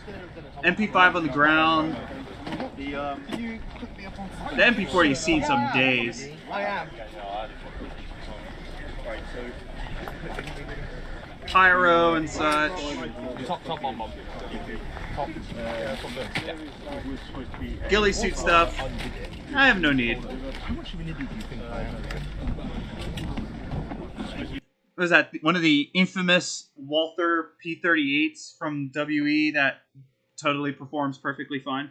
MP5 on the ground. The MP40's seen some days. Pyro and such. Ghillie suit stuff. I have no need. What was that? One of the infamous Walther P38s from WE that totally performs perfectly fine.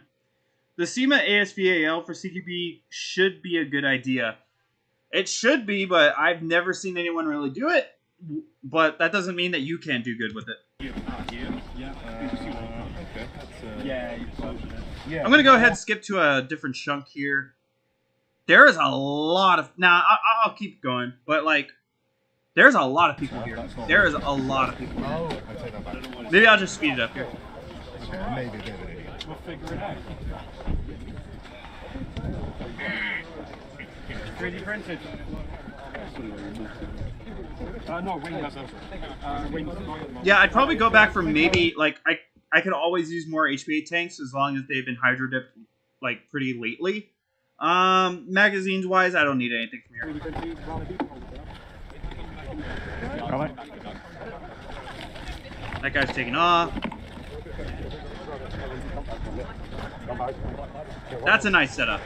The SEMA ASVAL for CQB should be a good idea. It should be, but I've never seen anyone really do it. But that doesn't mean that you can't do good with it. I'm going to go ahead and skip to a different chunk here. There is a lot of... Now, I'll keep going, but like, there's a lot of people here. There is a lot of people here. Maybe I'll just speed it up here. Maybe. We'll figure it out. 3D printed. No, Wing has a... Yeah, I'd probably go back for maybe, like, I could always use more HP tanks as long as they've been hydro dipped, like, pretty lately. Magazines-wise, I don't need anything from here. Right. That guy's taking off. That's a nice setup.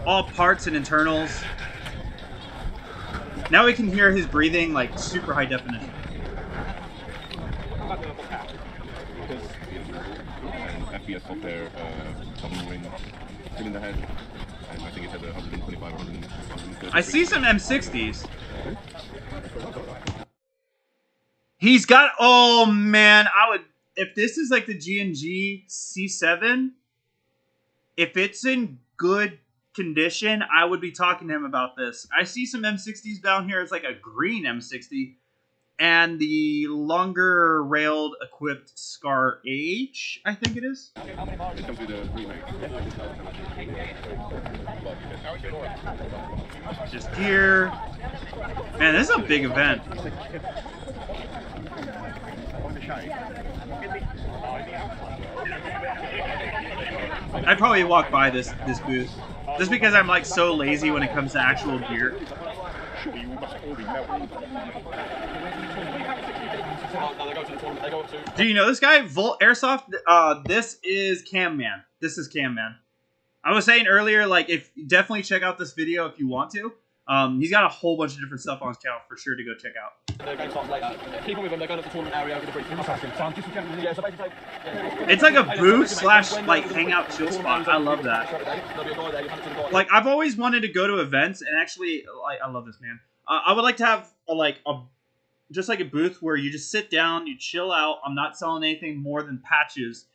All parts and internals. Now we can hear his breathing like super high definition. FPS software, submarine, still in the head, and I think it had 125, 130. I see some M60s. He's got, oh man, I would, if this is like the G&G C7, if it's in good condition, I would be talking to him about this. I see some M60s down here. It's like a green M60. And the longer railed equipped Scar H, I think it is. Just gear. Man, this is a big event. I'd probably walk by this booth. Just because I'm like so lazy when it comes to actual gear. Do you know this guy? Volt Airsoft? This is Cam Man. This is Cam Man. I was saying earlier, like, if definitely check out this video if you want to. He's got a whole bunch of different stuff on his channel for sure to go check out. It's like a booth slash like hangout chill spot. I love that. Like, I've always wanted to go to events, and actually, like, I love this, man. I would like to have just like a booth where you just sit down, you chill out. I'm not selling anything more than patches.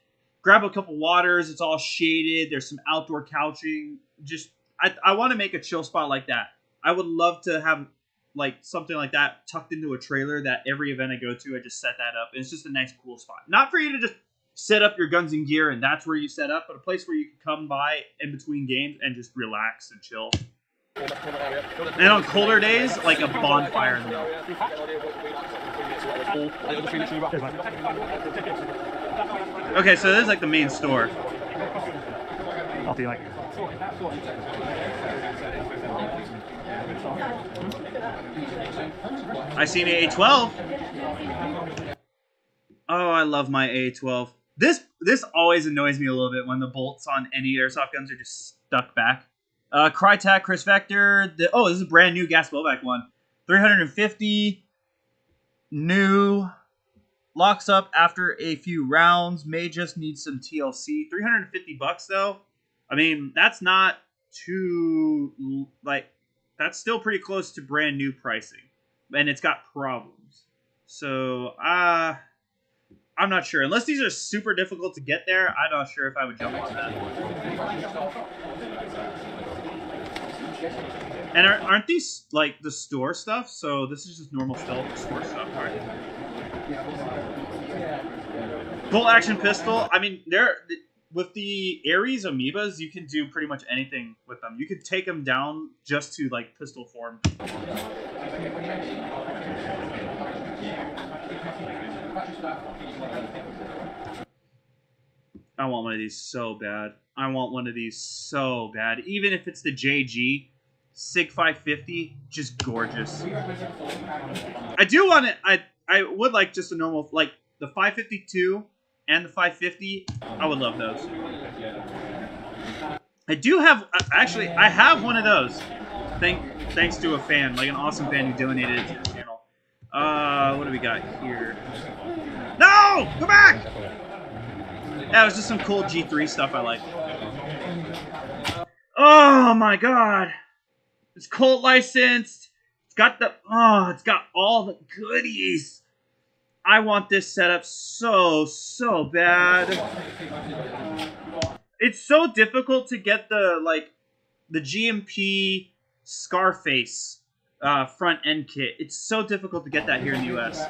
Grab a couple waters. It's all shaded. There's some outdoor couching. Just I want to make a chill spot like that. I would love to have like something like that tucked into a trailer that every event I go to, I just set that up. And it's just a nice, cool spot. Not for you to just set up your guns and gear and that's where you set up, but a place where you can come by in between games and just relax and chill. And on colder days, like a bonfire in the middle. Okay, so this is like the main store. I'll be like... I seen an A12. Oh, I love my A12. This always annoys me a little bit when the bolts on any airsoft guns are just stuck back. Crytek, Chris Vector. This is a brand new gas blowback one. 350. New. Locks up after a few rounds. May just need some TLC. $350 though. I mean, that's not too, like, that's still pretty close to brand new pricing. And it's got problems. So, I'm not sure. Unless these are super difficult to get there, I'm not sure if I would jump on that. And aren't these like the store stuff? So this is just normal store stuff, right? Bolt action pistol. I mean, with the Ares amoebas, you can do pretty much anything with them. You could take them down just to like pistol form. I want one of these so bad. I want one of these so bad. Even if it's the JG Sig 550, just gorgeous. I do want it. I would like just a normal, like the 552 and the 550. I would love those. I do have, actually, I have one of those. Thanks to a fan, like an awesome fan who donated it to the channel. What do we got here? No! Go back! Yeah, it was just some cool G3 stuff I like. Oh my god! It's Colt licensed. It's got it's got all the goodies. I want this setup so bad. It's so difficult to get the GMP Scarface front end kit. It's so difficult to get that here in the US.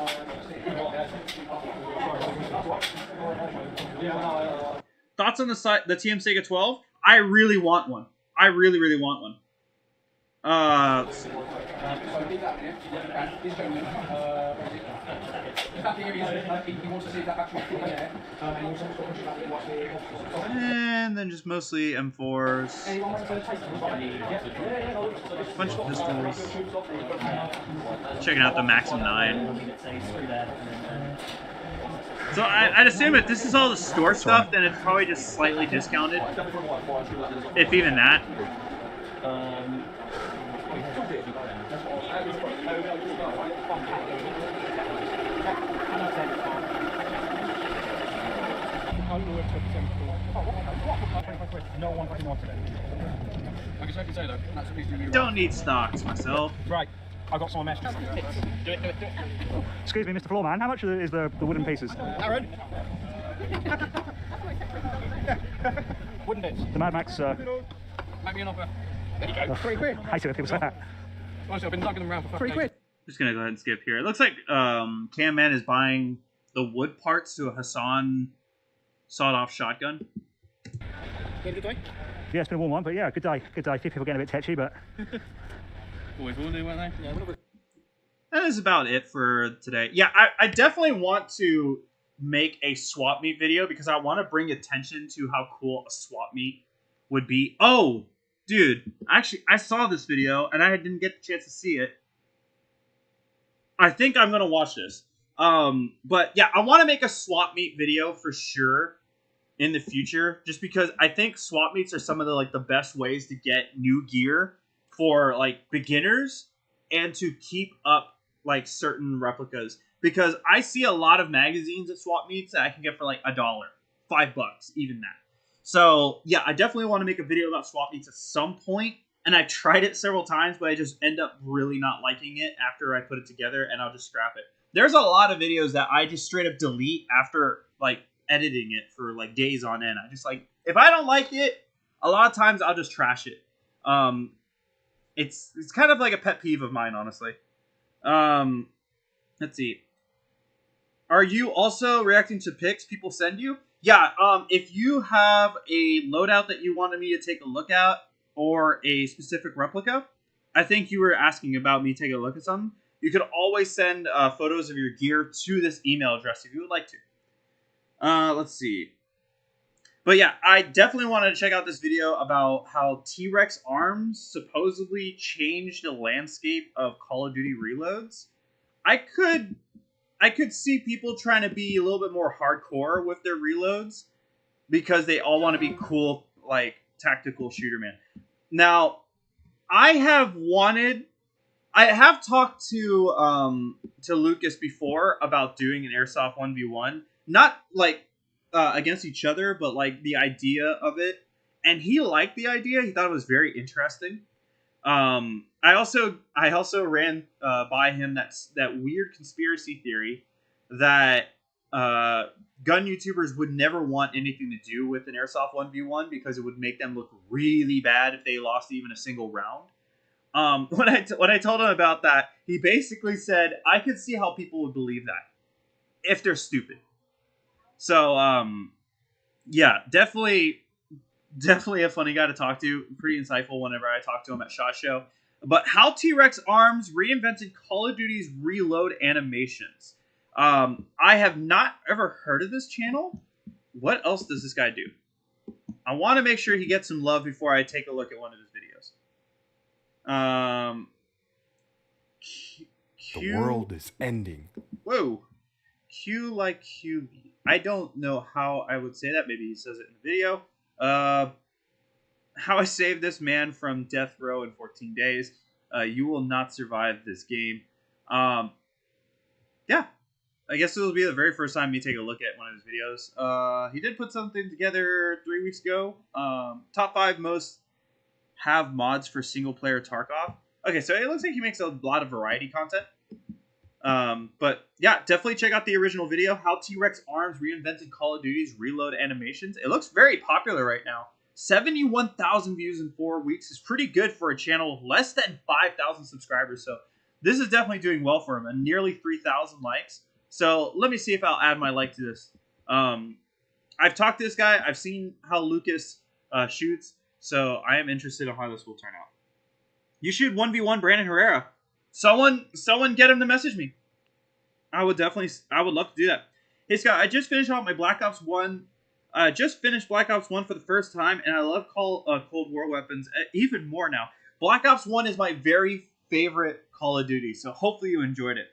Thoughts on the TM Sega 12? I really want one. I really want one. Let's see. And then just mostly M4s. Bunch of pistols. Checking out the Maxim 9. So I'd assume if this is all the store stuff, then it's probably just slightly discounted. If even that. Don't need stocks myself. Right, I've got some more mesh. Do it. Excuse me, Mr. Floorman, how much is the wooden pieces? Aaron? Wooden bits. The Mad Max. Make me an offer. There you go. 3 quid. I hate it when people say that. Honestly, I've been lugging them around for 3 quid. Just gonna go ahead and skip here. It looks like Cam Man is buying the wood parts to a Hassan sawed-off shotgun. You had a good day? Yeah, it's been a warm one, but yeah, good day. Good day. A few people getting a bit tetchy, but Always will do, weren't they? Yeah, that is about it for today. Yeah, I definitely want to make a swap meet video because I want to bring attention to how cool a swap meet would be. Oh, dude, actually, I saw this video and I didn't get the chance to see it. I think I'm gonna watch this. But yeah, I want to make a swap meet video for sure in the future, just because I think swap meets are some of the best ways to get new gear for beginners and to keep up certain replicas, because I see a lot of magazines at swap meets that I can get for $1, $5, even that. So yeah, I definitely want to make a video about swap meets at some point, and I tried it several times, but I just end up really not liking it after I put it together, and I'll just scrap it. There's a lot of videos that I just straight up delete after editing it for days on end. I just if I don't like it, a lot of times I'll just trash it. It's kind of like a pet peeve of mine, honestly. Let's see. Are you also reacting to pics people send you? Yeah, if you have a loadout that you wanted me to take a look at, or a specific replica, I think you were asking about me taking a look at something, you could always send photos of your gear to this email address if you would like to. Let's see. But yeah, I definitely wanted to check out this video about how T-Rex arms supposedly changed the landscape of Call of Duty reloads. I could see people trying to be a little bit more hardcore with their reloads because they all want to be cool, tactical shooter man. Now, I have talked to Lucas before about doing an airsoft 1v1, not against each other, but the idea of it, and he liked the idea. He thought it was very interesting. I also ran by him that weird conspiracy theory that gun YouTubers would never want anything to do with an airsoft 1v1 because it would make them look really bad if they lost even a single round. When I told him about that, he basically said I could see how people would believe that if they're stupid. So yeah, definitely a funny guy to talk to. Pretty insightful whenever I talk to him at SHOT Show. But how T-Rex Arms reinvented Call of Duty's reload animations. I have not ever heard of this channel. What else does this guy do? I want to make sure he gets some love before I take a look at one of his videos. The world is ending. Whoa. Q like QV. I don't know how I would say that. Maybe he says it in the video. How I saved this man from death row in 14 days. You will not survive this game. Yeah. I guess it will be the very first time you take a look at one of his videos. He did put something together 3 weeks ago. Top 5 most have mods for single player Tarkov. Okay, so it looks like he makes a lot of variety content. But yeah, definitely check out the original video, How T-Rex Arms Reinvented Call of Duty's Reload Animations. It looks very popular right now. 71,000 views in 4 weeks is pretty good for a channel with less than 5,000 subscribers. So this is definitely doing well for him, and nearly 3,000 likes. So let me see if I'll add my like to this. I've talked to this guy. I've seen how Lucas shoots. So I am interested in how this will turn out. You shoot 1v1 Brandon Herrera. Someone get him to message me. I would love to do that. Hey Scott, I just finished off my Black Ops 1. Just finished Black Ops 1 for the first time, and I love Cold War weapons even more now. Black Ops 1 is my very favorite Call of Duty, so hopefully you enjoyed it.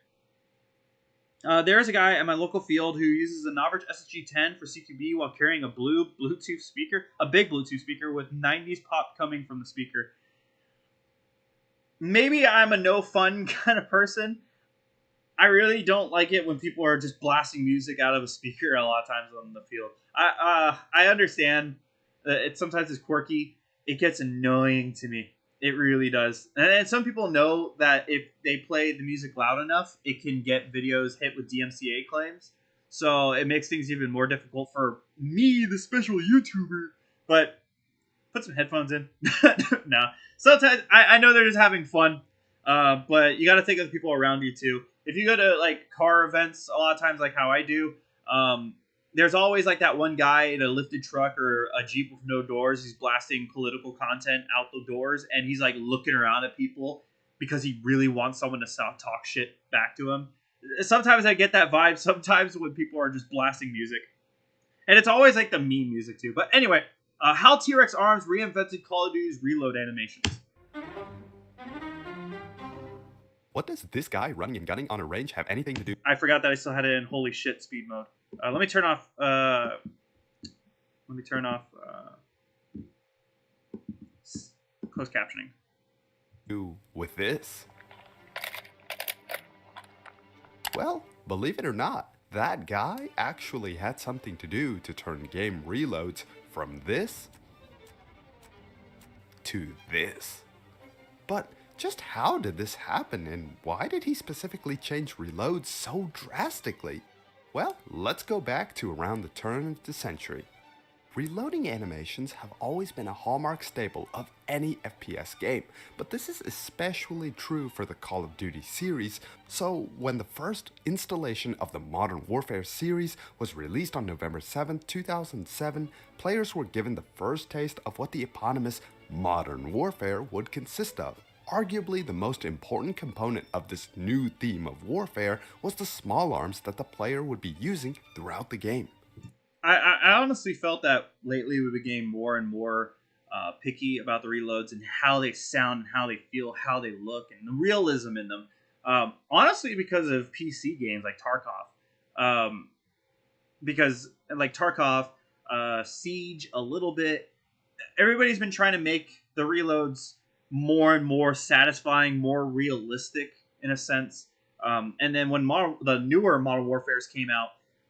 There's a guy at my local field who uses a Novrich SSG-10 for CQB while carrying a blue Bluetooth speaker, a big Bluetooth speaker with 90s pop coming from the speaker. Maybe I'm a no fun kind of person. I really don't like it when people are just blasting music out of a speaker a lot of times on the field. I understand that it sometimes is quirky. It gets annoying to me. It really does. And some people know that if they play the music loud enough, it can get videos hit with DMCA claims. So it makes things even more difficult for me, the special YouTuber. But put some headphones in. No. Sometimes I know they're just having fun. But you got to think of the people around you too. If you go to like car events, a lot of times like how I do, there's always like that one guy in a lifted truck or a Jeep with no doors. He's blasting political content out the doors, and he's like looking around at people because he really wants someone to talk shit back to him. Sometimes I get that vibe. Sometimes when people are just blasting music, and it's always like the meme music too. But anyway, how T-Rex Arms reinvented Call of Duty's reload animations. What does this guy running and gunning on a range have anything to do? I forgot that I still had it in holy shit speed mode. Let me turn off. Closed captioning. With this? Well, believe it or not, that guy actually had something to do to turn game reloads from this to this. But just how did this happen, and why did he specifically change reloads so drastically? Well, let's go back to around the turn of the century. Reloading animations have always been a hallmark staple of any FPS game, but this is especially true for the Call of Duty series. So when the first installation of the Modern Warfare series was released on November 7, 2007, players were given the first taste of what the eponymous Modern Warfare would consist of. Arguably the most important component of this new theme of warfare was the small arms that the player would be using throughout the game. I honestly felt that lately we became more and more picky about the reloads and how they sound, and how they feel, how they look, and the realism in them. Honestly, because of PC games like Tarkov. Because like Tarkov, Siege a little bit, everybody's been trying to make the reloads more and more satisfying, more realistic in a sense. And then when the newer Modern Warfares came out,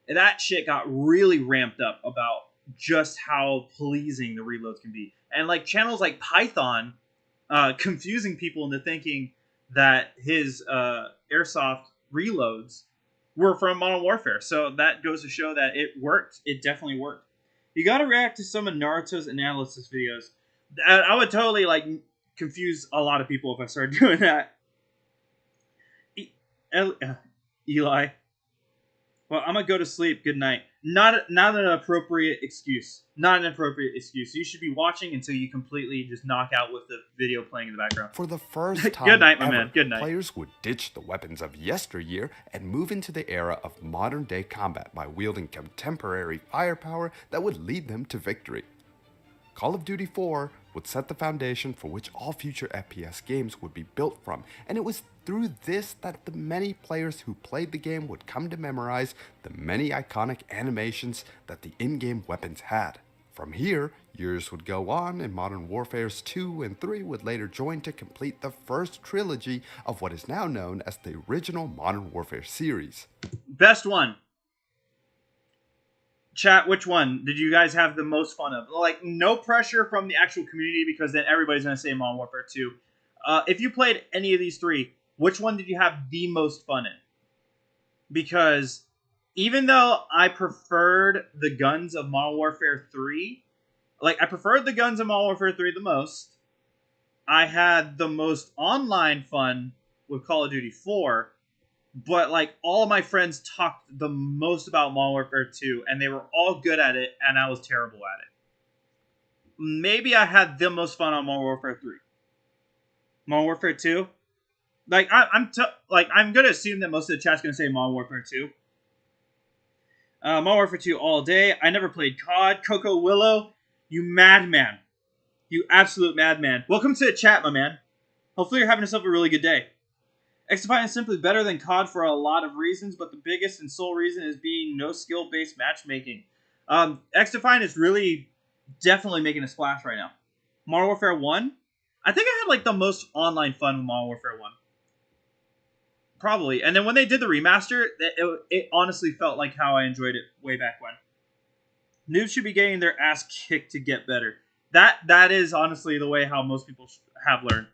that shit got really ramped up about just how pleasing the reloads can be. And like channels like Python confusing people into thinking that his airsoft reloads were from Modern Warfare. So that goes to show that it worked. It definitely worked. You got to react to some of Naruto's analysis videos. I would totally like confuse a lot of people if I start doing that. Eli. Well, I'm gonna go to sleep. Good night. Not an appropriate excuse. Not an appropriate excuse. You should be watching until you completely just knock out with the video playing in the background. For the first time Good night, my ever, man. Good night. players would ditch the weapons of yesteryear and move into the era of modern-day combat by wielding contemporary firepower that would lead them to victory. Call of Duty 4 would set the foundation for which all future FPS games would be built from, and it was through this that the many players who played the game would come to memorize the many iconic animations that the in-game weapons had. From here, years would go on, and Modern Warfare's 2 and 3 would later join to complete the first trilogy of what is now known as the original Modern Warfare series. Best one. Chat, which one did you guys have the most fun of? Like, no pressure from the actual community, because then everybody's going to say Modern Warfare 2. If you played any of these three, which one did you have the most fun in? Because even though I preferred the guns of Modern Warfare 3, like, I preferred the guns of Modern Warfare 3 the most, I had the most online fun with Call of Duty 4, but, like, all of my friends talked the most about Modern Warfare 2, and they were all good at it, and I was terrible at it. Maybe I had the most fun on Modern Warfare 3. Modern Warfare 2? Like, I'm gonna assume that most of the chat's gonna say Modern Warfare 2. Modern Warfare 2 all day. I never played COD. Coco Willow, you madman. You absolute madman. Welcome to the chat, my man. Hopefully you're having yourself a really good day. XDefiant is simply better than COD for a lot of reasons, but the biggest and sole reason is being no skill-based matchmaking. XDefiant is really definitely making a splash right now. Modern Warfare 1? I think I had, like, the most online fun with Modern Warfare 1. Probably. And then when they did the remaster, it honestly felt like how I enjoyed it way back when. Noobs should be getting their ass kicked to get better. That is honestly the way how most people have learned.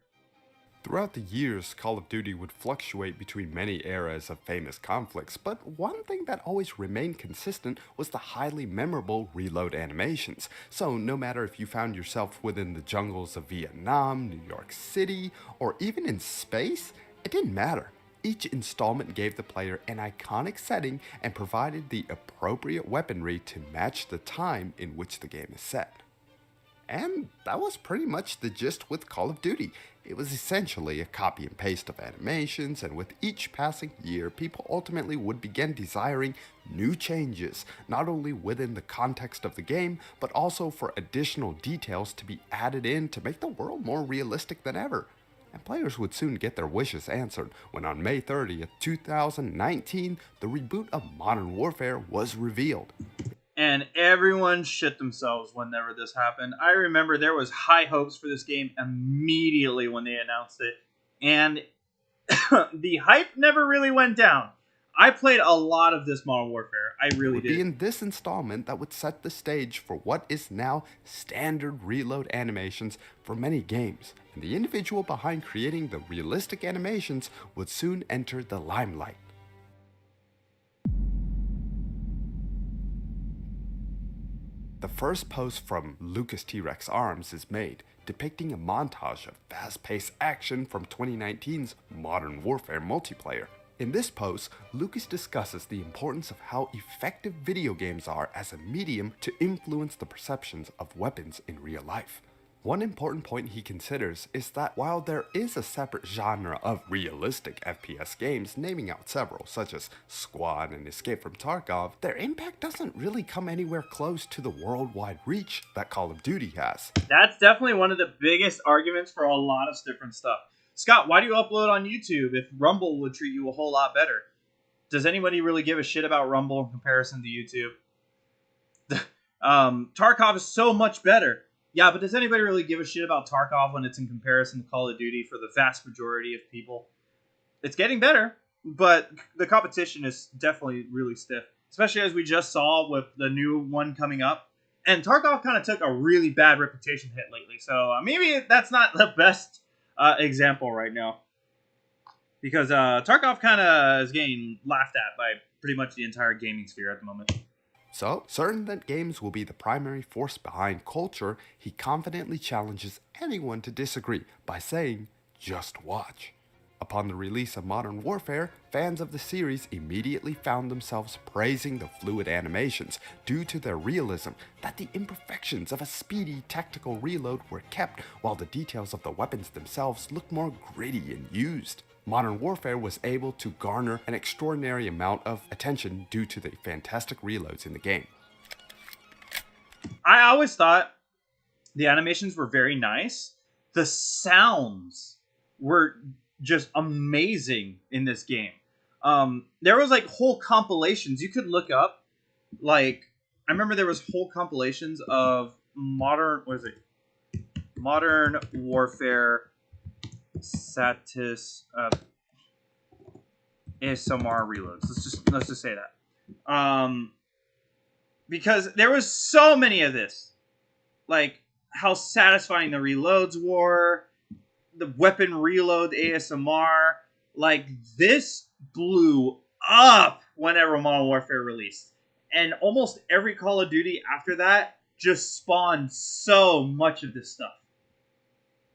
Throughout the years, Call of Duty would fluctuate between many eras of famous conflicts, but one thing that always remained consistent was the highly memorable reload animations. So no matter if you found yourself within the jungles of Vietnam, New York City, or even in space, it didn't matter. Each installment gave the player an iconic setting and provided the appropriate weaponry to match the time in which the game is set. And that was pretty much the gist with Call of Duty. It was essentially a copy and paste of animations, and with each passing year, people ultimately would begin desiring new changes, not only within the context of the game, but also for additional details to be added in to make the world more realistic than ever. And players would soon get their wishes answered when on May 30th, 2019, the reboot of Modern Warfare was revealed. And everyone shit themselves whenever this happened. I remember there was high hopes for this game immediately when they announced it. And the hype never really went down. I played a lot of this Modern Warfare. I really did. It would be in this installment that would set the stage for what is now standard reload animations for many games. And the individual behind creating the realistic animations would soon enter the limelight. The first post from Lucas T-Rex Arms is made, depicting a montage of fast-paced action from 2019's Modern Warfare multiplayer. In this post, Lucas discusses the importance of how effective video games are as a medium to influence the perceptions of weapons in real life. One important point he considers is that while there is a separate genre of realistic FPS games, naming out several, such as Squad and Escape from Tarkov, their impact doesn't really come anywhere close to the worldwide reach that Call of Duty has. That's definitely one of the biggest arguments for a lot of different stuff. Scott, why do you upload on YouTube if Rumble would treat you a whole lot better? Does anybody really give a shit about Rumble in comparison to YouTube? Tarkov is so much better. Yeah, but does anybody really give a shit about Tarkov when it's in comparison to Call of Duty for the vast majority of people? It's getting better, but the competition is definitely really stiff, especially as we just saw with the new one coming up. And Tarkov kind of took a really bad reputation hit lately, so maybe that's not the best example right now. Because Tarkov kind of is getting laughed at by pretty much the entire gaming sphere at the moment. So, certain that games will be the primary force behind culture, he confidently challenges anyone to disagree by saying, "Just watch." Upon the release of Modern Warfare, fans of the series immediately found themselves praising the fluid animations due to their realism, that the imperfections of a speedy tactical reload were kept while the details of the weapons themselves looked more gritty and used. Modern Warfare was able to garner an extraordinary amount of attention due to the fantastic reloads in the game. I always thought the animations were very nice. The sounds were just amazing in this game. There was like whole compilations you could look up. Like, I remember there was whole compilations of Modern Warfare ASMR reloads. Let's just say that. Because there was so many of this. Like how satisfying the reloads were, the weapon reload ASMR. Like, this blew up whenever Modern Warfare released. And almost every Call of Duty after that just spawned so much of this stuff.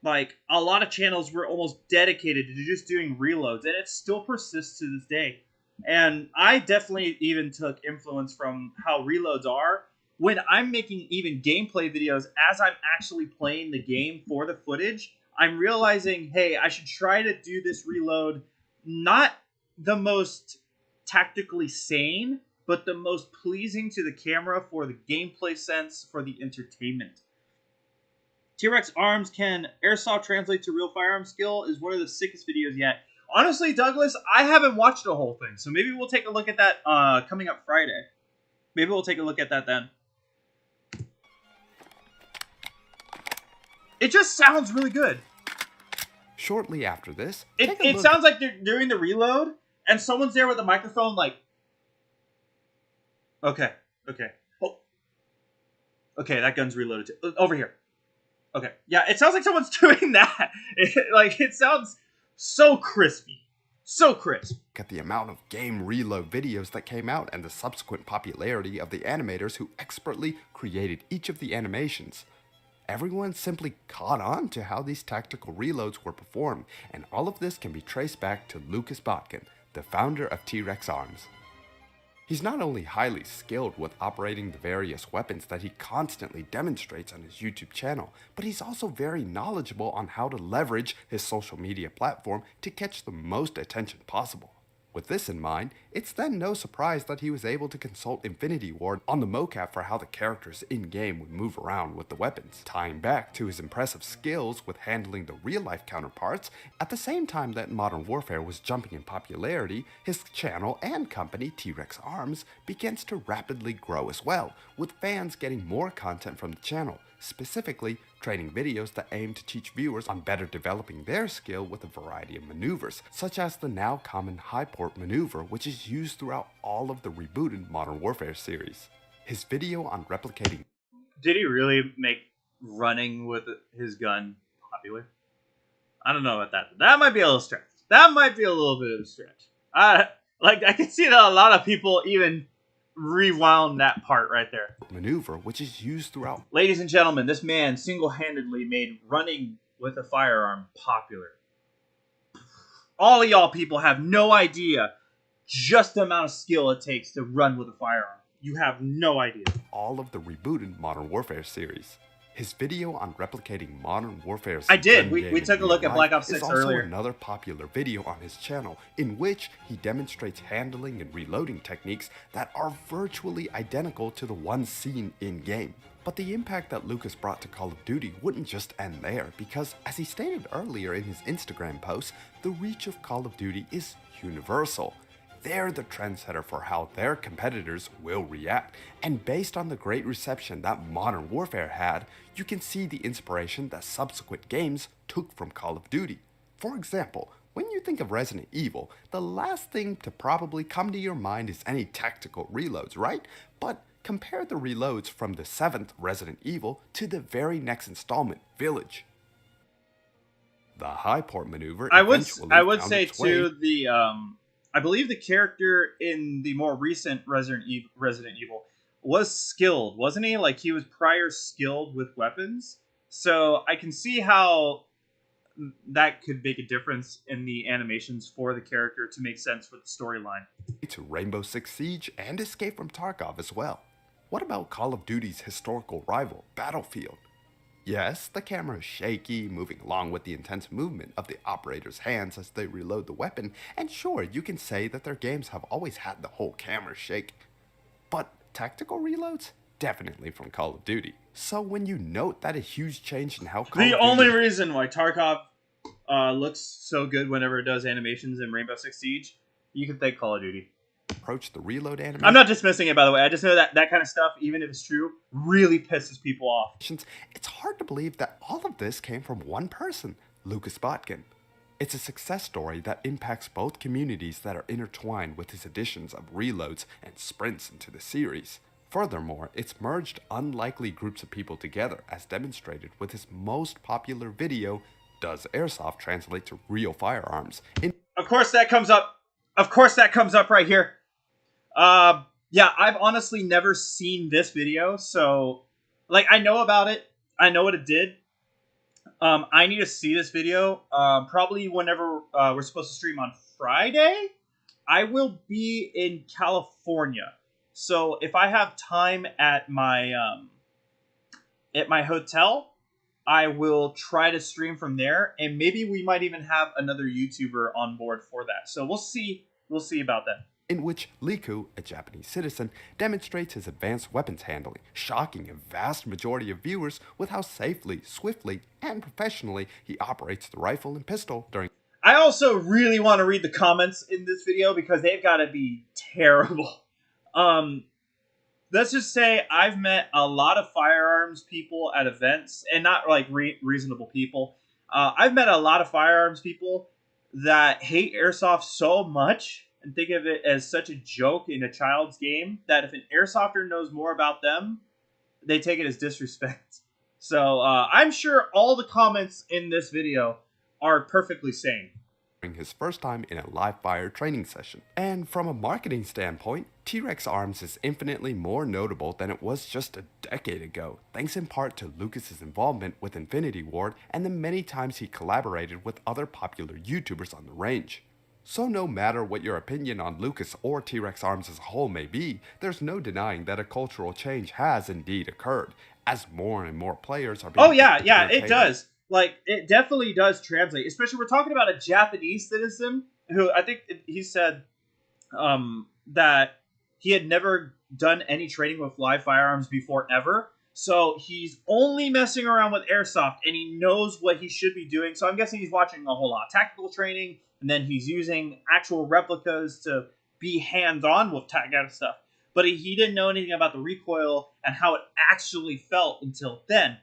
Like, a lot of channels were almost dedicated to just doing reloads, and it still persists to this day. And I definitely even took influence from how reloads are when I'm making even gameplay videos as I'm actually playing the game for the footage. I'm realizing, hey, I should try to do this reload not the most tactically sane, but the most pleasing to the camera for the gameplay sense, for the entertainment. T-Rex arms can airsoft translate to real firearm skill is one of the sickest videos yet. Honestly, Douglas, I haven't watched the whole thing, so maybe we'll take a look at that coming up Friday. Maybe we'll take a look at that then. It just sounds really good. Shortly after this, it sounds like they're doing the reload, and someone's there with a microphone like, okay. Oh. Okay, that gun's reloaded too. Over here. Okay. Yeah, it sounds like someone's doing that. It sounds so crispy. So crisp. At the amount of game reload videos that came out and the subsequent popularity of the animators who expertly created each of the animations, everyone simply caught on to how these tactical reloads were performed, and all of this can be traced back to Lucas Botkin, the founder of T-Rex Arms. He's not only highly skilled with operating the various weapons that he constantly demonstrates on his YouTube channel, but he's also very knowledgeable on how to leverage his social media platform to catch the most attention possible. With this in mind, it's then no surprise that he was able to consult Infinity Ward on the mocap for how the characters in-game would move around with the weapons, tying back to his impressive skills with handling the real-life counterparts. At the same time that Modern Warfare was jumping in popularity, his channel and company, T-Rex Arms, begins to rapidly grow as well, with fans getting more content from the channel, specifically training videos that aim to teach viewers on better developing their skill with a variety of maneuvers, such as the now common high port maneuver, which is used throughout all of the rebooted Modern Warfare series. His video on replicating... Did he really make running with his gun popular? I don't know about that. That might be a little stretch. That might be a little bit of a stretch. I can see that a lot of people even rewound that part right there. Maneuver, which is used throughout. Ladies and gentlemen, this man single-handedly made running with a firearm popular. All of y'all people have no idea just the amount of skill it takes to run with a firearm. You have no idea. All of the rebooted Modern Warfare series. His video on replicating Modern Warfare's... I did. We took a look at Black Ops 6 earlier. Is also another popular video on his channel in which he demonstrates handling and reloading techniques that are virtually identical to the ones seen in-game. But the impact that Lucas brought to Call of Duty wouldn't just end there, because as he stated earlier in his Instagram post, the reach of Call of Duty is universal. They're the trendsetter for how their competitors will react, and based on the great reception that Modern Warfare had, you can see the inspiration that subsequent games took from Call of Duty. For example, when you think of Resident Evil, the last thing to probably come to your mind is any tactical reloads, right? But compare the reloads from the 7th Resident Evil to the very next installment, Village. The high port maneuver I would say too, I believe the character in the more recent Resident Evil was skilled, wasn't he? Like, he was prior skilled with weapons. So I can see how that could make a difference in the animations for the character to make sense with the storyline. To Rainbow Six Siege and Escape from Tarkov as well. What about Call of Duty's historical rival, Battlefield? Yes, the camera is shaky, moving along with the intense movement of the operator's hands as they reload the weapon, and sure, you can say that their games have always had the whole camera shake. But tactical reloads? Definitely from Call of Duty. So when you note that a huge change in how Call of The Duty... only reason why Tarkov looks so good whenever it does animations in Rainbow Six Siege, you can thank Call of Duty. Approach the reload animation. I'm not dismissing it, by the way. I just know that that kind of stuff, even if it's true, really pisses people off. It's hard to believe that all of this came from one person, Lucas Botkin. It's a success story that impacts both communities that are intertwined with his additions of reloads and sprints into the series. Furthermore, it's merged unlikely groups of people together, as demonstrated with his most popular video, Does Airsoft Translate to Real Firearms? Of course that comes up. Of course that comes up right here. Yeah, I've honestly never seen this video, so, like, I know about it. I know what it did. I need to see this video. Probably whenever we're supposed to stream on Friday. I will be in California, so if I have time at my hotel, I will try to stream from there, and maybe we might even have another YouTuber on board for that. So we'll see. We'll see about that. In which Liku, a Japanese citizen, demonstrates his advanced weapons handling, shocking a vast majority of viewers with how safely, swiftly, and professionally he operates the rifle and pistol during... I also really want to read the comments in this video because they've got to be terrible. Let's just say I've met a lot of firearms people at events, and not like reasonable people. I've met a lot of firearms people that hate airsoft so much and think of it as such a joke in a child's game that if an airsofter knows more about them, they take it as disrespect. So I'm sure all the comments in this video are perfectly sane. His first time in a live fire training session. And from a marketing standpoint, T-Rex Arms is infinitely more notable than it was just a decade ago, thanks in part to Lucas's involvement with Infinity Ward and the many times he collaborated with other popular YouTubers on the range. So no matter what your opinion on Lucas or T-Rex Arms as a whole may be, there's no denying that a cultural change has indeed occurred, as more and more players are being... Oh yeah, it does. Like, it definitely does translate. Especially, we're talking about a Japanese citizen who, I think he said that he had never done any training with live firearms before ever. So he's only messing around with airsoft, and he knows what he should be doing. So I'm guessing he's watching a whole lot of tactical training, and then he's using actual replicas to be hands-on with tactical stuff. But he didn't know anything about the recoil and how it actually felt until then.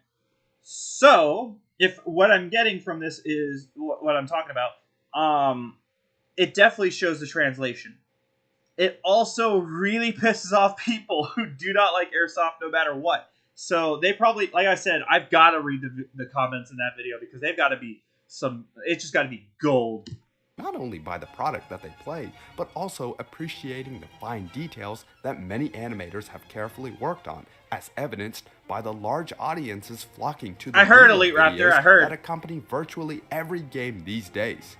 So, if what I'm getting from this is what I'm talking about, it definitely shows the translation. It also really pisses off people who do not like airsoft no matter what. So they probably, like I said, I've got to read the comments in that video because they've got to be it's just got to be gold. Not only by the product that they play, but also appreciating the fine details that many animators have carefully worked on, as evidenced by the large audiences flocking to the Elite Raptor, I heard. that accompany virtually every game these days.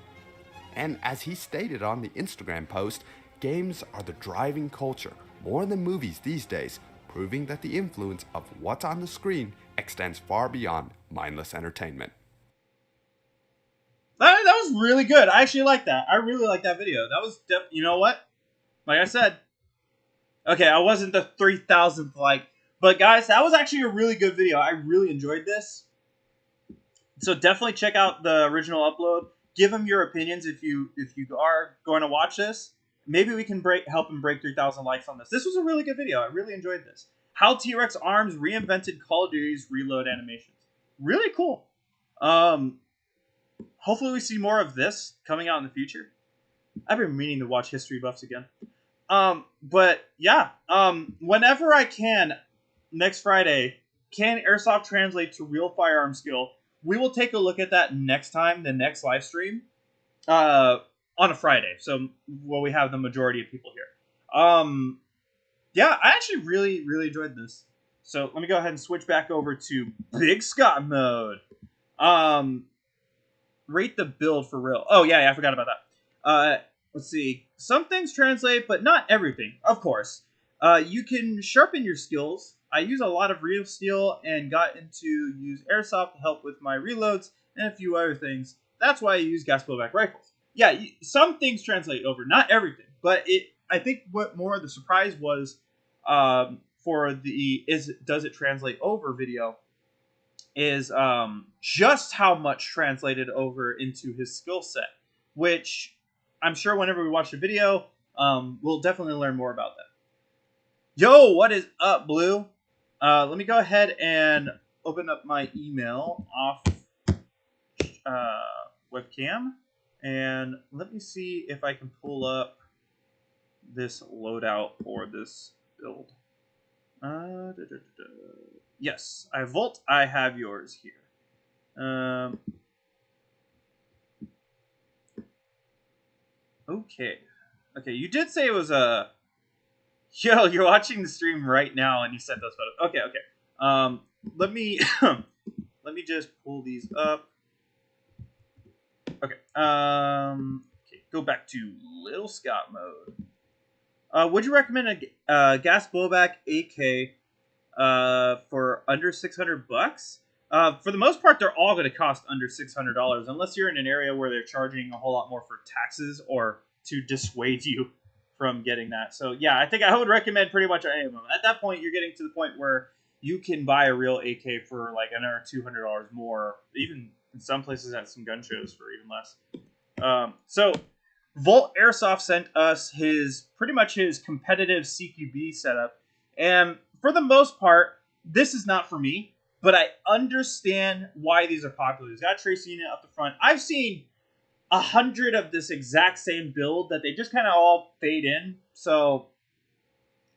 And as he stated on the Instagram post, games are the driving culture, more than movies these days, proving that the influence of what's on the screen extends far beyond mindless entertainment. That was really good. I actually like that. I really like that video. That was, you know what? Like I said, okay, I wasn't the 3,000th like, but guys, that was actually a really good video. I really enjoyed this. So definitely check out the original upload. Give them your opinions if you are going to watch this. Maybe we can help him break 3,000 likes on this. This was a really good video. I really enjoyed this. How T-Rex Arms reinvented Call of Duty's reload animations. Really cool. Hopefully we see more of this coming out in the future. I've been meaning to watch History Buffs again. But yeah, whenever I can, next Friday, can Airsoft translate to real firearm skill? We will take a look at that next time, the next live stream, on a Friday. So, we have the majority of people here. yeah, I actually really enjoyed this. So let me go ahead and switch back over to Big Scott mode. Rate the build for real. Oh yeah, I forgot about that. Let's see. Some things translate, but not everything. Of course. You can sharpen your skills. I use a lot of real steel and got into use airsoft to help with my reloads and a few other things. That's why I use gas blowback rifles. Yeah, some things translate over, not everything. But I think what more of the surprise was for the does it translate over video is just how much translated over into his skill set, which I'm sure whenever we watch the video, we'll definitely learn more about that. Yo, what is up, Blue? Let me go ahead and open up my email off webcam, and let me see if I can pull up this loadout for this build. Yes, Volt. I have yours here. Okay. You did say it was a. Yo, you're watching the stream right now, and you sent those photos. Okay. Let me let me just pull these up. Okay. Go back to Little Scott mode. Would you recommend a gas blowback AK for under $600? For the most part, they're all going to cost under $600, unless you're in an area where they're charging a whole lot more for taxes or to dissuade you from getting that. So yeah, I think I would recommend pretty much any of them. At that point, you're getting to the point where you can buy a real AK for like another $200 more, even in some places at some gun shows for even less. So Volt Airsoft sent us pretty much his competitive CQB setup, and for the most part, this is not for me, but I understand why these are popular. He's got trace unit up the front. I've seen 100 of this exact same build that they just kind of all fade in. So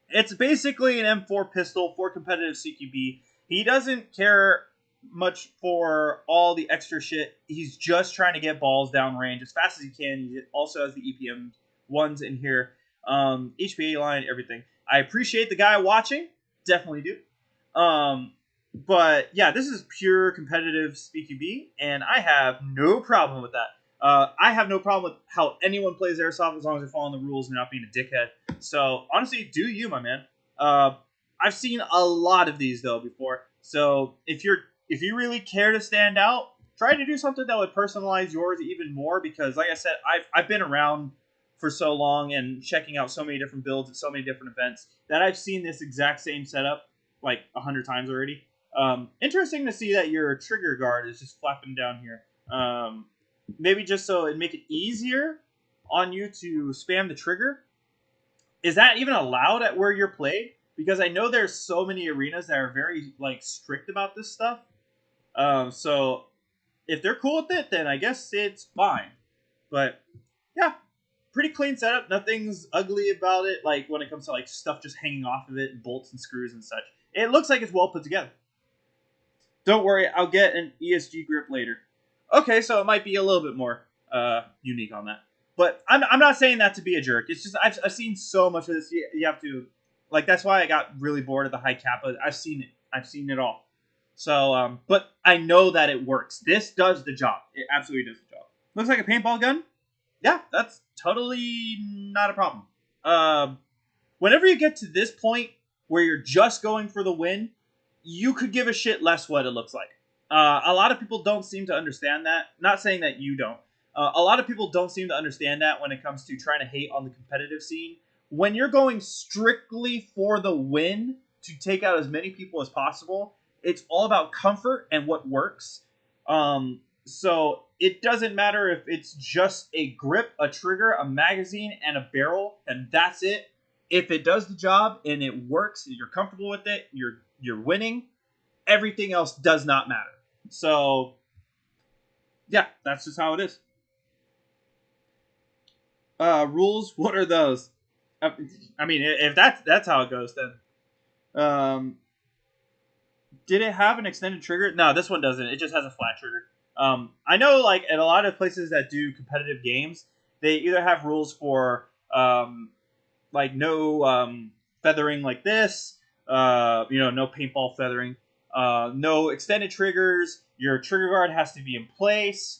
it's basically an M4 pistol for competitive CQB. He doesn't care much for all the extra shit. He's just trying to get balls down range as fast as he can. He also has the EPM ones in here. HPA line, everything. I appreciate the guy watching. Definitely do. But yeah, this is pure competitive CQB, and I have no problem with that. I have no problem with how anyone plays airsoft as long as they're following the rules and not being a dickhead. So honestly, do you, my man? I've seen a lot of these though before. So if you really care to stand out, try to do something that would personalize yours even more. Because like I said, I've been around for so long and checking out so many different builds at so many different events that I've seen this exact same setup like 100 times already. Interesting to see that your trigger guard is just flapping down here. Maybe just so it'd make it easier on you to spam the trigger. Is that even allowed at where you're played? Because I know there's so many arenas that are very like strict about this stuff. So if they're cool with it, then I guess it's fine. But yeah, pretty clean setup. Nothing's ugly about it. Like when it comes to like stuff just hanging off of it, and bolts and screws and such. It looks like it's well put together. Don't worry, I'll get an ESG grip later. Okay, so it might be a little bit more unique on that. But I'm not saying that to be a jerk. It's just I've seen so much of this. You have to, like, that's why I got really bored of the high kappa. I've seen it. I've seen it all. So, but I know that it works. This does the job. It absolutely does the job. Looks like a paintball gun. Yeah, that's totally not a problem. Whenever you get to this point where you're just going for the win, you could give a shit less what it looks like. A lot of people don't seem to understand that. Not saying that you don't. A lot of people don't seem to understand that when it comes to trying to hate on the competitive scene. When you're going strictly for the win to take out as many people as possible, it's all about comfort and what works. So it doesn't matter if it's just a grip, a trigger, a magazine, and a barrel, and that's it. If it does the job and it works, and you're comfortable with it, you're winning. Everything else does not matter. So yeah, that's just how it is. Rules, what are those? I mean, if that's how it goes, then did it have an extended trigger? No, this one doesn't. It just has a flat trigger. I know, like, at a lot of places that do competitive games, they either have rules for like no feathering like this. No paintball feathering. No extended triggers. Your trigger guard has to be in place.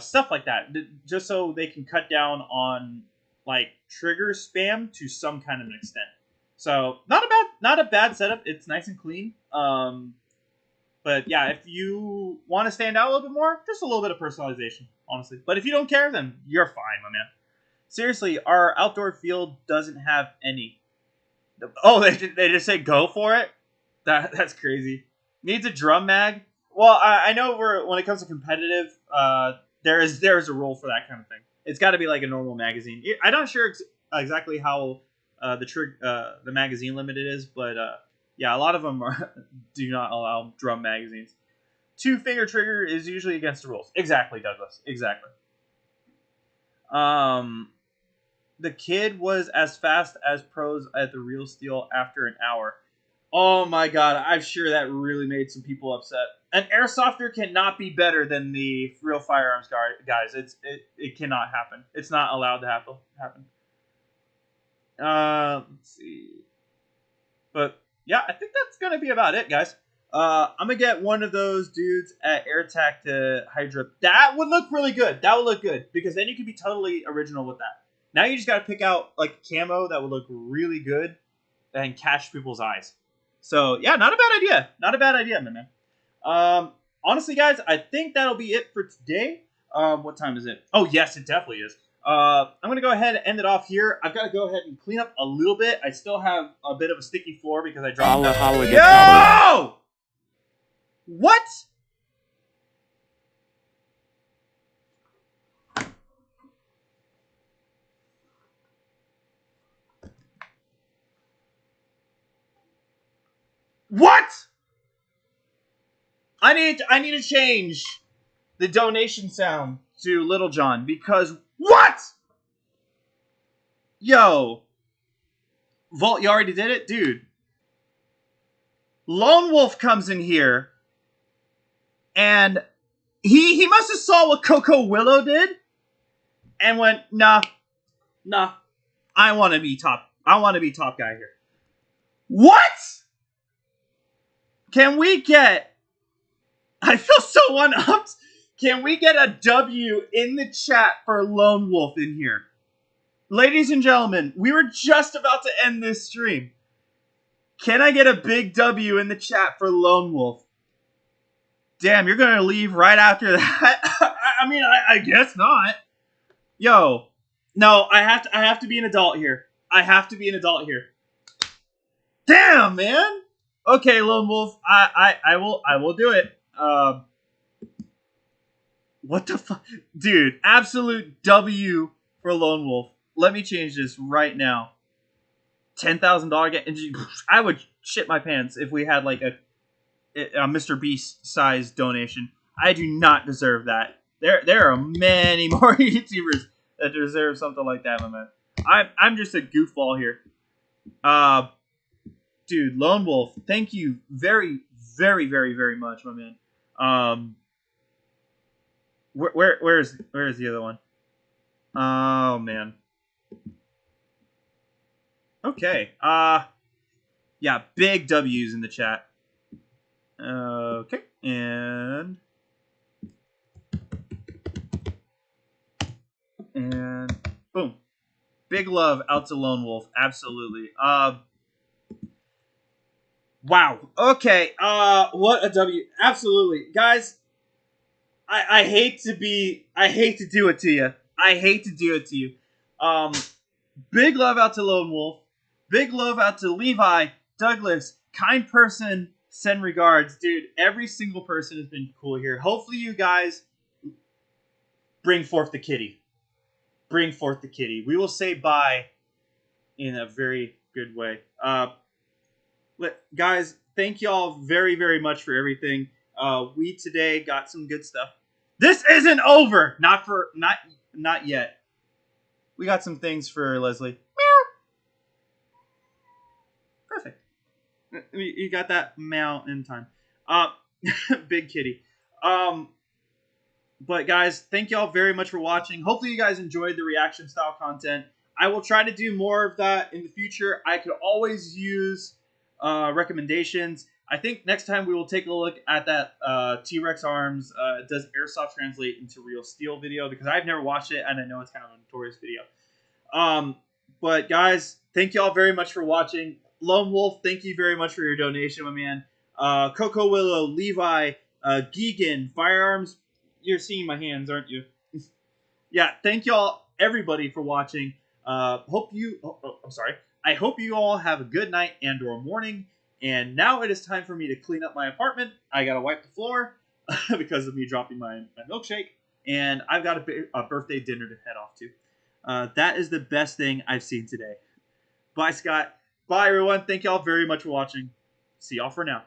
Stuff like that, just so they can cut down on like trigger spam to some kind of an extent. So not a bad setup. It's nice and clean. But yeah, if you want to stand out a little bit more, just a little bit of personalization, honestly. But if you don't care, then you're fine, my man. Seriously, our outdoor field doesn't have any. Oh, they just say go for it? That's crazy. Needs a drum mag? Well, I know when it comes to competitive, there is a rule for that kind of thing. It's got to be like a normal magazine. I'm not sure exactly how the magazine limit is, but yeah, a lot of them do not allow drum magazines. 2-finger trigger is usually against the rules. Exactly, Douglas. Exactly. The kid was as fast as pros at the real steel after an hour. Oh my god, I'm sure that really made some people upset. An airsofter cannot be better than the real firearms guys. It cannot happen. It's not allowed to happen. Let's see. But yeah, I think that's gonna be about it, guys. I'm gonna get one of those dudes at AirTac to Hydra. That would look really good. That would look good because then you could be totally original with that. Now you just gotta pick out like camo that would look really good and catch people's eyes. So yeah, not a bad idea. Not a bad idea, my man. Honestly, guys, I think that'll be it for today. What time is it? Oh yes, it definitely is. I'm gonna go ahead and end it off here. I've got to go ahead and clean up a little bit. I still have a bit of a sticky floor because I dropped. Yo! What? What? I need to change the donation sound to Little John because what? Yo. Vault, you already did it? Dude. Lone Wolf comes in here and he must have saw what Coco Willow did and went, nah, I want to be top guy here. What? Can we get, I feel so one-upped. Can we get a W in the chat for Lone Wolf in here? Ladies and gentlemen, we were just about to end this stream. Can I get a big W in the chat for Lone Wolf? Damn, you're going to leave right after that? I mean, I guess not. Yo. No, I have to be an adult here. I have to be an adult here. Damn, man. Okay, Lone Wolf, I will do it. What the fuck? Dude, absolute W for Lone Wolf. Let me change this right now. $10,000. I would shit my pants if we had like a Mr. Beast size donation. I do not deserve that. There are many more YouTubers that deserve something like that, my man. I'm just a goofball here. Dude, Lone Wolf, thank you very, very, very, very much, my man. Where's the other one? Oh man. Okay. Yeah, big W's in the chat. Okay, and boom. Big love out to Lone Wolf. Absolutely. Wow. Okay. What a W. Absolutely. Guys, I hate to do it to you. I hate to do it to you. Big love out to Lone Wolf. Big love out to Levi, Douglas, kind person, send regards. Dude, every single person has been cool here. Hopefully you guys bring forth the kitty. Bring forth the kitty. We will say bye in a very good way. Guys, thank y'all very, very much for everything. We today got some good stuff. This isn't over. Not yet. We got some things for Leslie. Meow. Perfect. You got that meow in time. Big kitty. But guys, thank y'all very much for watching. Hopefully you guys enjoyed the reaction style content. I will try to do more of that in the future. I could always use recommendations. I think next time we will take a look at that T-Rex arms. Does airsoft translate into real steel video? Because I've never watched it, and I know it's kind of a notorious video. But guys, thank you all very much for watching. Lone Wolf, thank you very much for your donation, my man. Coco Willow, Levi, Geegan, Firearms. You're seeing my hands, aren't you? Yeah, thank y'all, everybody, for watching. I hope you all have a good night and/or morning. And now it is time for me to clean up my apartment. I gotta wipe the floor because of me dropping my milkshake, and I've got a birthday dinner to head off to. That is the best thing I've seen today. Bye, Scott. Bye, everyone. Thank y'all very much for watching. See y'all for now.